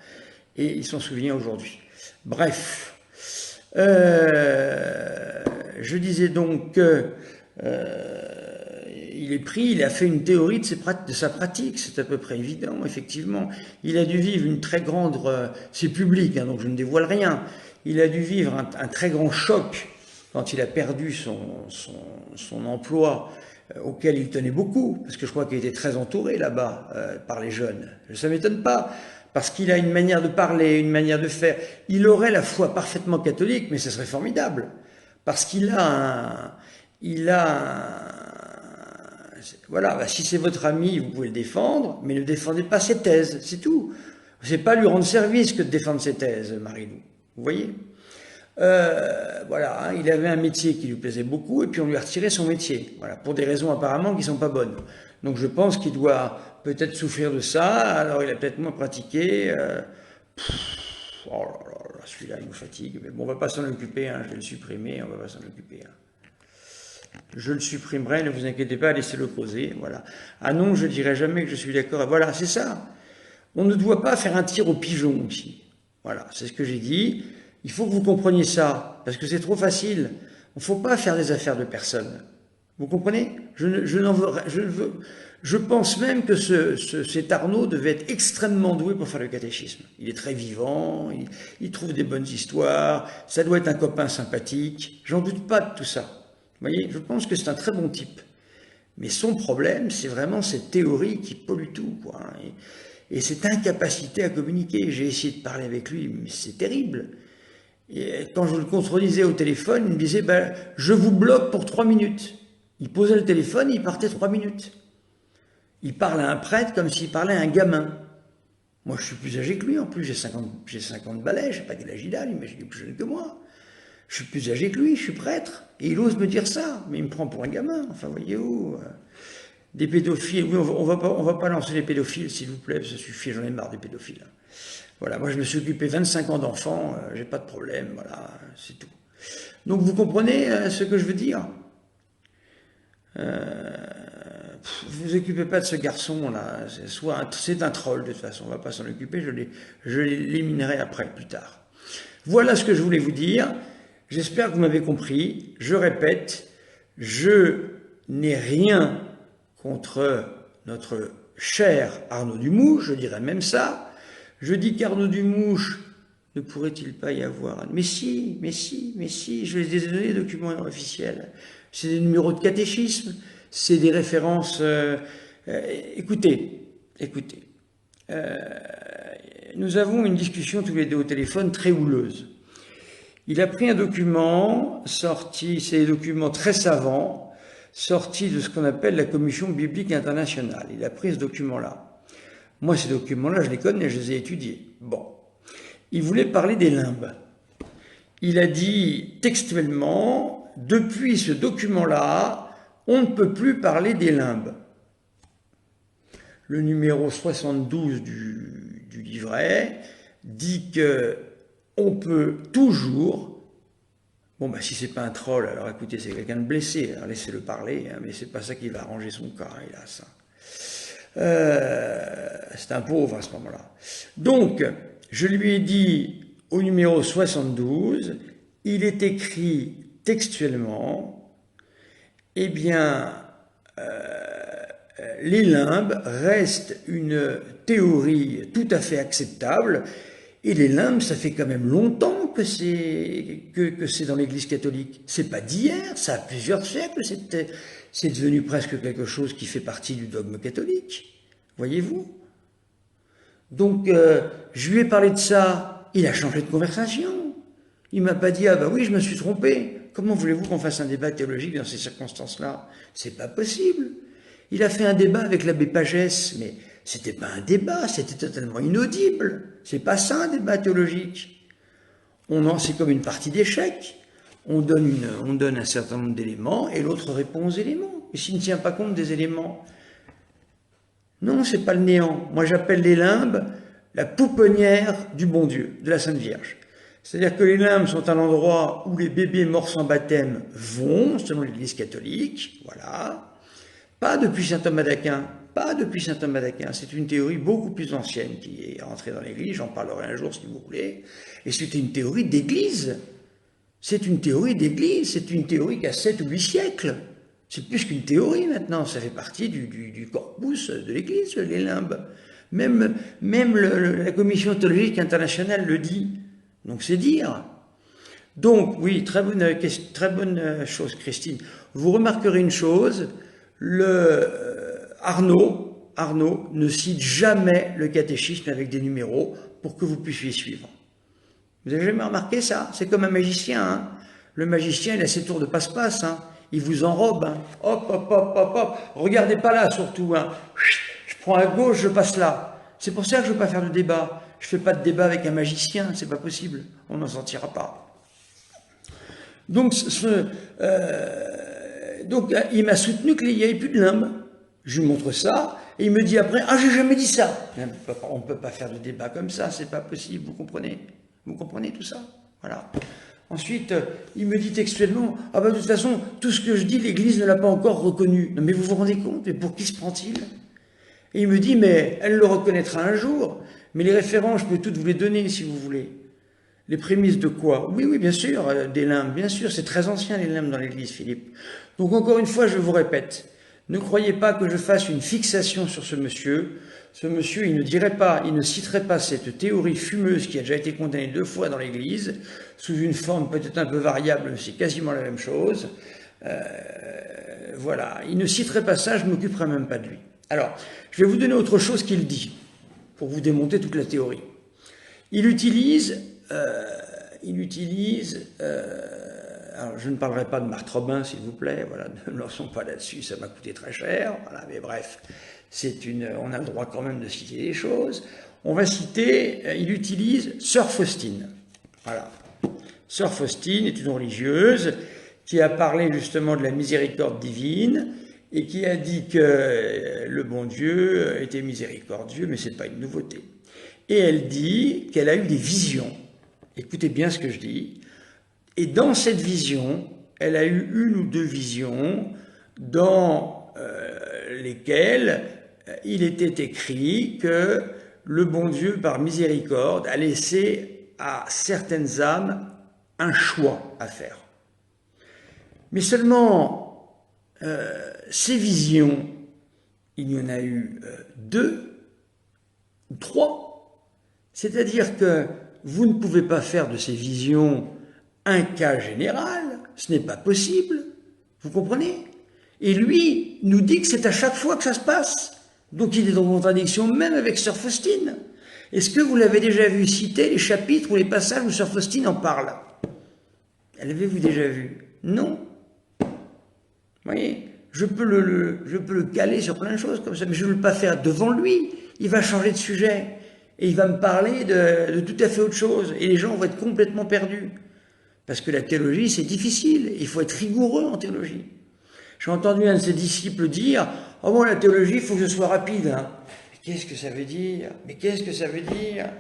Et il s'en souvient aujourd'hui. Bref. Je disais donc que il est pris, il a fait une théorie de sa pratique, c'est à peu près évident, effectivement. Il a dû vivre une très grande... c'est public, donc je ne dévoile rien. Il a dû vivre un très grand choc quand il a perdu son emploi auquel il tenait beaucoup, parce que je crois qu'il était très entouré là-bas par les jeunes. Ça ne m'étonne pas, parce qu'il a une manière de parler, une manière de faire. Il aurait la foi parfaitement catholique, mais ce serait formidable, parce qu'il a voilà, si c'est votre ami, vous pouvez le défendre, mais ne défendez pas ses thèses, c'est tout. C'est pas lui rendre service que de défendre ses thèses, Marie-Lou. Vous voyez ? Voilà, il avait un métier qui lui plaisait beaucoup et puis on lui a retiré son métier, voilà, pour des raisons apparemment qui ne sont pas bonnes. Donc je pense qu'il doit peut-être souffrir de ça, alors il a peut-être moins pratiqué. Oh là là, celui-là il me fatigue, mais bon, on ne va pas s'en occuper, je vais le supprimer, on ne va pas s'en occuper. Je le supprimerai, ne vous inquiétez pas, laissez-le poser, voilà. Ah non, je ne dirai jamais que je suis d'accord, voilà, c'est ça. On ne doit pas faire un tir au pigeon ici, voilà, c'est ce que j'ai dit. Il faut que vous compreniez ça, parce que c'est trop facile. Il ne faut pas faire des affaires de personne. Vous comprenez ? Je pense même que cet Arnaud devait être extrêmement doué pour faire le catéchisme. Il est très vivant, il trouve des bonnes histoires, ça doit être un copain sympathique. J'en doute pas de tout ça. Vous voyez, je pense que c'est un très bon type. Mais son problème, c'est vraiment cette théorie qui pollue tout, quoi. Et cette incapacité à communiquer. J'ai essayé de parler avec lui, mais c'est terrible. Et quand je le contredisais au téléphone, il me disait je vous bloque pour 3 minutes. Il posait le téléphone et il partait 3 minutes. Il parle à un prêtre comme s'il parlait à un gamin. Moi, je suis plus âgé que lui, en plus, j'ai 50 balais, je ne sais pas quel âge il a, mais il est plus jeune que moi. Je suis plus âgé que lui, je suis prêtre, et il ose me dire ça, mais il me prend pour un gamin, enfin, voyez-vous. Des pédophiles, oui, on va pas lancer les pédophiles, s'il vous plaît, ça suffit, j'en ai marre des pédophiles. Voilà, moi je me suis occupé 25 ans d'enfants, j'ai pas de problème, voilà, c'est tout. Donc vous comprenez ce que je veux dire ? Vous occupez pas de ce garçon là, c'est un troll de toute façon, on va pas s'en occuper, je l'éliminerai après, plus tard. Voilà ce que je voulais vous dire, j'espère que vous m'avez compris, je répète, je n'ai rien contre notre cher Arnaud Dumouche, je dirais même ça. Je dis qu'Arnaud Dumouche, ne pourrait-il pas y avoir... Mais si, je vais vous donner des documents officiels. C'est des numéros de catéchisme, c'est des références... écoutez. Nous avons une discussion tous les deux au téléphone très houleuse. Il a pris un document sorti, c'est des documents très savants, sortis de ce qu'on appelle la Commission biblique internationale. Il a pris ce document-là. Moi, ces documents-là, je les connais, je les ai étudiés. Bon. Il voulait parler des limbes. Il a dit textuellement, depuis ce document-là, on ne peut plus parler des limbes. Le numéro 72 du livret dit qu'on peut toujours Bon, bah, si c'est pas un troll, alors écoutez, c'est quelqu'un de blessé, alors laissez-le parler, hein, mais c'est pas ça qui va arranger son cas, hélas. C'est un pauvre à ce moment-là. Donc, je lui ai dit au numéro 72, il est écrit textuellement, eh bien, les limbes restent une théorie tout à fait acceptable, et les limbes, ça fait quand même longtemps que c'est dans l'Église catholique. C'est pas d'hier, ça a plusieurs siècles, c'est devenu presque quelque chose qui fait partie du dogme catholique. Voyez-vous? Donc, je lui ai parlé de ça, il a changé de conversation. Il m'a pas dit, ah bah oui, je me suis trompé. Comment voulez-vous qu'on fasse un débat théologique dans ces circonstances-là? C'est pas possible. Il a fait un débat avec l'abbé Pagès, mais c'était pas un débat, c'était totalement inaudible. C'est pas ça un débat théologique. C'est comme une partie d'échecs. On donne un certain nombre d'éléments et l'autre répond aux éléments. Et s'il ne tient pas compte des éléments, non, c'est pas le néant. Moi, j'appelle les limbes la pouponnière du bon Dieu, de la Sainte Vierge. C'est-à-dire que les limbes sont un endroit où les bébés morts sans baptême vont, selon l'Église catholique, voilà. Pas depuis saint Thomas d'Aquin, pas depuis saint Thomas d'Aquin. C'est une théorie beaucoup plus ancienne qui est rentrée dans l'Église, j'en parlerai un jour si vous voulez. Et c'était une théorie d'Église. C'est une théorie d'Église, c'est une théorie qui a 7 ou 8 siècles. C'est plus qu'une théorie maintenant, ça fait partie du corpus de l'Église, les limbes. Même la Commission théologique internationale le dit. Donc c'est dire. Donc oui, très bonne chose Christine. Vous remarquerez une chose, Arnaud ne cite jamais le catéchisme avec des numéros pour que vous puissiez suivre. Vous avez jamais remarqué ça? C'est comme un magicien. Hein. Le magicien, il a ses tours de passe-passe. Hein. Il vous enrobe. Hein. Hop, hop, hop, hop, hop. Regardez pas là surtout. Hein. Je prends à gauche, je passe là. C'est pour ça que je ne veux pas faire de débat. Je ne fais pas de débat avec un magicien. C'est pas possible. On n'en sortira pas. Donc, il m'a soutenu qu'il n'y avait plus de limbes. Je lui montre ça. Et il me dit après, ah, j'ai jamais dit ça. On ne peut pas faire de débat comme ça. C'est pas possible. Vous comprenez? Vous comprenez tout ça? Voilà. Ensuite, il me dit textuellement, ah ben de toute façon, tout ce que je dis, l'Église ne l'a pas encore reconnu. Non mais vous vous rendez compte? Mais pour qui se prend-il? Et il me dit, mais elle le reconnaîtra un jour. Mais les références, je peux toutes vous les donner si vous voulez. Les prémices de quoi? Oui, oui, bien sûr, des limbes, bien sûr. C'est très ancien les limbes dans l'Église, Philippe. Donc encore une fois, je vous répète, ne croyez pas que je fasse une fixation sur ce monsieur. Ce monsieur, il ne citerait pas cette théorie fumeuse qui a déjà été condamnée 2 fois dans l'Église, sous une forme peut-être un peu variable, mais c'est quasiment la même chose. Voilà, il ne citerait pas ça, je ne m'occuperai même pas de lui. Alors, je vais vous donner autre chose qu'il dit, pour vous démonter toute la théorie. Il utilise alors je ne parlerai pas de Marthe Robin, s'il vous plaît, voilà, ne me lançons pas là-dessus, ça m'a coûté très cher, voilà, mais bref, on a le droit quand même de citer des choses. On va citer, il utilise Sœur Faustine, voilà. Sœur Faustine est une religieuse qui a parlé justement de la miséricorde divine et qui a dit que le bon Dieu était miséricordieux, mais ce n'est pas une nouveauté. Et elle dit qu'elle a eu des visions. Écoutez bien ce que je dis. Et dans cette vision, elle a eu 1 ou 2 visions dans lesquelles il était écrit que le bon Dieu, par miséricorde, a laissé à certaines âmes un choix à faire. Mais seulement ces visions, il y en a eu 2 ou 3. C'est-à-dire que vous ne pouvez pas faire de ces visions un cas général, ce n'est pas possible, vous comprenez? Et lui nous dit que c'est à chaque fois que ça se passe. Donc il est en contradiction même avec Sœur Faustine. Est-ce que vous l'avez déjà vu citer les chapitres ou les passages où Sœur Faustine en parle? L'avez-vous déjà vu? Non. Vous voyez, je peux le caler sur plein de choses comme ça, mais je ne veux pas faire devant lui. Il va changer de sujet. Et il va me parler de tout à fait autre chose. Et les gens vont être complètement perdus. Parce que la théologie, c'est difficile. Il faut être rigoureux en théologie. J'ai entendu un de ses disciples dire « Oh bon, la théologie, il faut que je sois rapide. Hein. » Mais qu'est-ce que ça veut dire? Mais qu'est-ce que ça veut dire?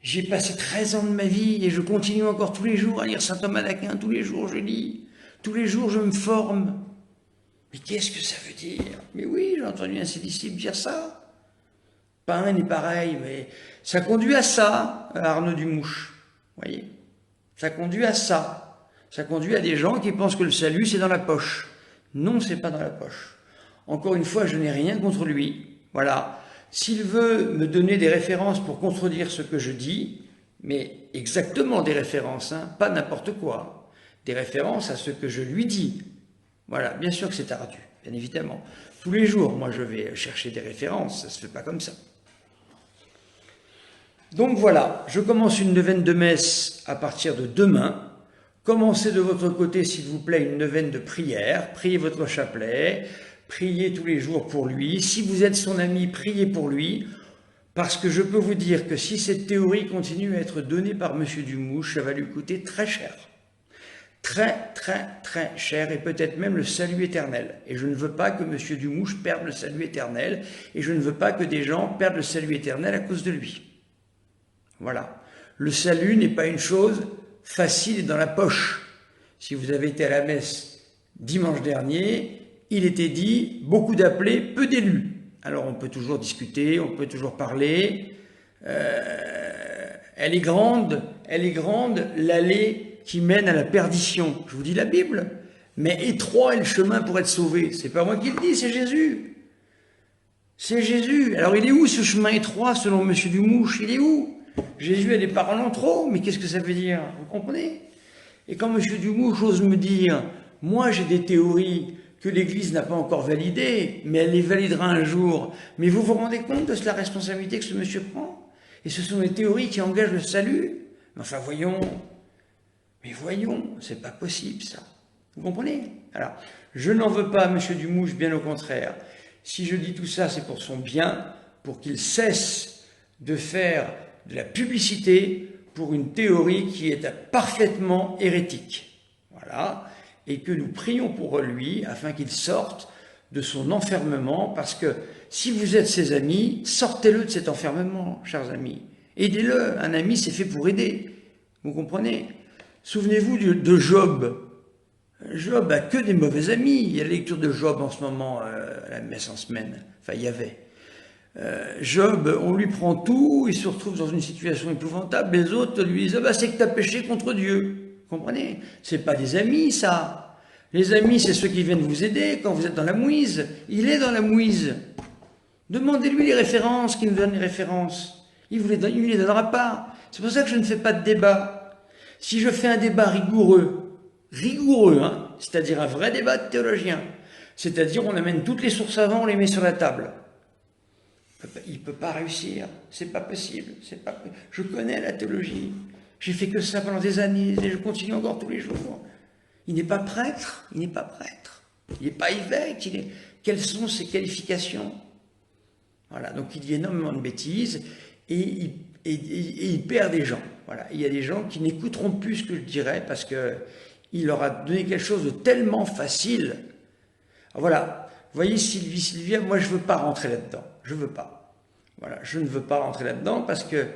J'ai passé 13 ans de ma vie et je continue encore tous les jours à lire saint Thomas d'Aquin. Tous les jours je lis. Tous les jours je me forme. Mais qu'est-ce que ça veut dire? Mais oui, j'ai entendu un de ses disciples dire ça. Pas un n'est pareil, mais ça conduit à ça, Arnaud Dumouche. Vous voyez? Ça conduit à ça. Ça conduit à des gens qui pensent que le salut, c'est dans la poche. Non, c'est pas dans la poche. Encore une fois, je n'ai rien contre lui. Voilà. S'il veut me donner des références pour contredire ce que je dis, mais exactement des références, hein, pas n'importe quoi. Des références à ce que je lui dis. Voilà, bien sûr que c'est ardu, bien évidemment. Tous les jours, moi, je vais chercher des références, ça ne se fait pas comme ça. Donc voilà, je commence une neuvaine de messe à partir de demain. Commencez de votre côté, s'il vous plaît, une neuvaine de prière. Priez votre chapelet, priez tous les jours pour lui. Si vous êtes son ami, priez pour lui. Parce que je peux vous dire que si cette théorie continue à être donnée par M. Dumouche, ça va lui coûter très cher. Très, très, très cher, et peut-être même le salut éternel. Et je ne veux pas que M. Dumouche perde le salut éternel, et je ne veux pas que des gens perdent le salut éternel à cause de lui. Voilà. Le salut n'est pas une chose facile et dans la poche. Si vous avez été à la messe dimanche dernier, il était dit « beaucoup d'appelés, peu d'élus ». Alors on peut toujours discuter, on peut toujours parler. Elle est grande l'allée qui mène à la perdition. Je vous dis la Bible. Mais étroit est le chemin pour être sauvé. C'est pas moi qui le dis, c'est Jésus. C'est Jésus. Alors il est où ce chemin étroit selon M. Dumouche? Il est où? Jésus a des paroles en trop, mais qu'est-ce que ça veut dire? Vous comprenez? Et quand M. Dumouche ose me dire, moi j'ai des théories que l'Église n'a pas encore validées, mais elle les validera un jour. Mais vous vous rendez compte de la responsabilité que ce monsieur prend? Et ce sont les théories qui engagent le salut. Enfin voyons, c'est pas possible ça. Vous comprenez? Alors, je n'en veux pas à M. Dumouche, bien au contraire. Si je dis tout ça, c'est pour son bien, pour qu'il cesse de faire de la publicité pour une théorie qui est parfaitement hérétique. Voilà. Et que nous prions pour lui afin qu'il sorte de son enfermement, parce que si vous êtes ses amis, sortez-le de cet enfermement, chers amis. Aidez-le. Un ami, c'est fait pour aider. Vous comprenez? Souvenez-vous de Job. Job a que des mauvais amis. Il y a la lecture de Job en ce moment à la messe en semaine. Enfin, il y avait. Job, on lui prend tout, il se retrouve dans une situation épouvantable, les autres lui disent « Ah bah c'est que tu as péché contre Dieu ». Vous comprenez? C'est pas des amis, ça. Les amis, c'est ceux qui viennent vous aider quand vous êtes dans la mouise. Il est dans la mouise. Demandez-lui les références, qu'il nous donne les références. Il ne vous les donnera pas. C'est pour ça que je ne fais pas de débat. Si je fais un débat rigoureux, hein, c'est-à-dire un vrai débat de théologien, c'est-à-dire on amène toutes les sources avant, on les met sur la table. Il ne peut pas réussir, c'est pas possible. Je connais la théologie, j'ai fait que ça pendant des années et je continue encore tous les jours. Il n'est pas prêtre, il n'est pas évêque, quelles sont ses qualifications? Voilà, donc il y a énormément de bêtises et il perd des gens. Voilà, il y a des gens qui n'écouteront plus ce que je dirais parce qu'il leur a donné quelque chose de tellement facile. Alors voilà, vous voyez Sylvia, moi je ne veux pas rentrer là-dedans. Je ne veux pas. Voilà, je ne veux pas rentrer là-dedans parce que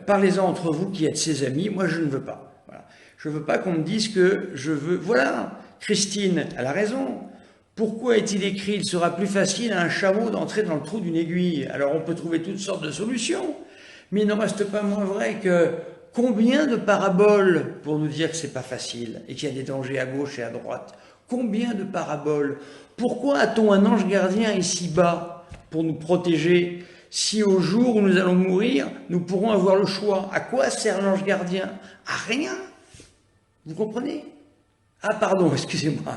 parlez-en entre vous qui êtes ses amis, moi je ne veux pas. Voilà. Je ne veux pas qu'on me dise que je veux... Voilà, Christine, elle a raison. Pourquoi est-il écrit « Il sera plus facile à un chameau d'entrer dans le trou d'une aiguille » Alors on peut trouver toutes sortes de solutions, mais il n'en reste pas moins vrai que combien de paraboles pour nous dire que c'est pas facile et qu'il y a des dangers à gauche et à droite? Combien de paraboles? Pourquoi a-t-on un ange gardien ici-bas pour nous protéger si au jour où nous allons mourir, nous pourrons avoir le choix? À quoi sert l'ange gardien? À rien. Vous comprenez? Ah pardon, excusez-moi.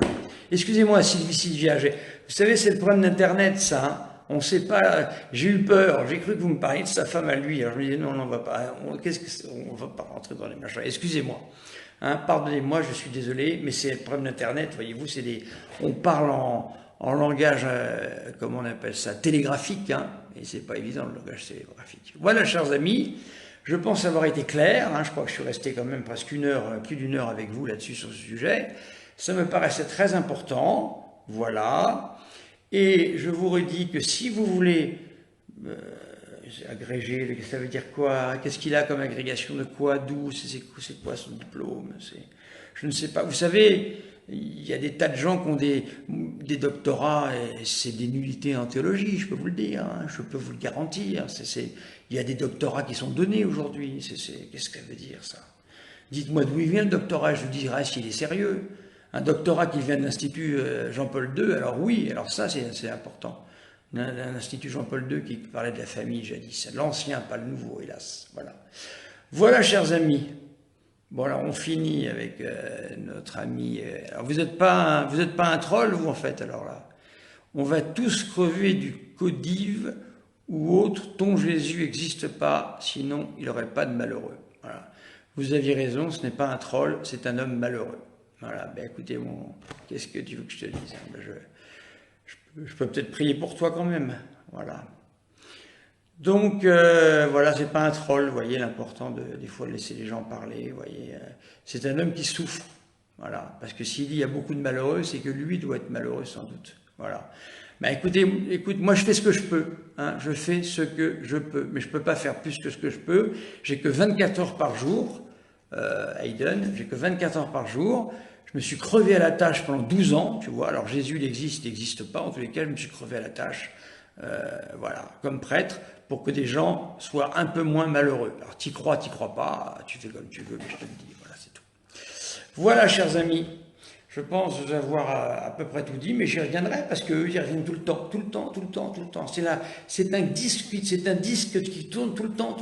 Excusez-moi Sylvia. Vous savez, c'est le problème d'Internet, ça. Hein. On ne sait pas, j'ai eu peur, j'ai cru que vous me parliez de sa femme à lui. Alors je me disais, non, on ne va pas, on ne va pas rentrer dans les machins. Excusez-moi. Hein, pardonnez-moi, je suis désolé, mais c'est le problème d'Internet, voyez-vous, on parle en langage, comment on appelle ça, télégraphique, hein, et c'est pas évident le langage télégraphique. Voilà, chers amis, je pense avoir été clair, hein, je crois que je suis resté quand même presque plus d'une heure avec vous là-dessus sur ce sujet. Ça me paraissait très important, voilà, et je vous redis que si vous voulez agrégé, ça veut dire quoi? Qu'est-ce qu'il a comme agrégation de quoi? D'où? C'est quoi son diplôme? Je ne sais pas. Vous savez, il y a des tas de gens qui ont des doctorats, et c'est des nullités en théologie, je peux vous le dire, hein, je peux vous le garantir. Il y a des doctorats qui sont donnés aujourd'hui. Qu'est-ce que ça veut dire, ça? Dites-moi d'où il vient le doctorat, je vous dirai s'il est sérieux. Un doctorat qui vient de l'Institut Jean-Paul II, alors oui, alors ça c'est important. L'Institut Jean-Paul II qui parlait de la famille jadis, l'ancien, pas le nouveau, hélas. Voilà. Voilà, chers amis. Bon, alors on finit avec notre ami. Alors vous n'êtes pas un troll, vous, en fait, alors là. On va tous crever du codive ou autre, ton Jésus n'existe pas, sinon il n'aurait pas de malheureux. Voilà. Vous aviez raison, ce n'est pas un troll, c'est un homme malheureux. Voilà, ben écoutez, qu'est-ce que tu veux que je te dise? Ben je peux peut-être prier pour toi quand même. Voilà. Donc, voilà, c'est pas un troll, vous voyez, l'important des fois de laisser les gens parler, vous voyez. C'est un homme qui souffre, voilà. Parce que s'il dit il y a beaucoup de malheureux, c'est que lui doit être malheureux sans doute. Voilà. Ben écoute, moi je fais ce que je peux, hein, je fais ce que je peux, mais je peux pas faire plus que ce que je peux. J'ai que 24 heures par jour, Hayden, j'ai que 24 heures par jour. Je me suis crevé à la tâche pendant 12 ans, tu vois. Alors Jésus, il n'existe pas, en tous les cas, je me suis crevé à la tâche, voilà, comme prêtre, pour que des gens soient un peu moins malheureux. Alors t'y crois pas, tu fais comme tu veux, mais je te le dis, voilà, c'est tout. Voilà, chers amis. Je pense vous avoir à peu près tout dit, mais j'y reviendrai parce qu'eux, ils reviennent tout le temps. C'est un disque qui tourne tout le temps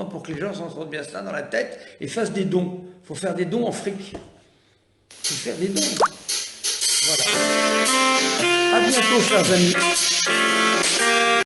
pour que les gens s'en sortent bien ça dans la tête et fassent des dons. Il faut faire des dons en fric. Il faut faire des dons. Voilà. À bientôt, chers amis.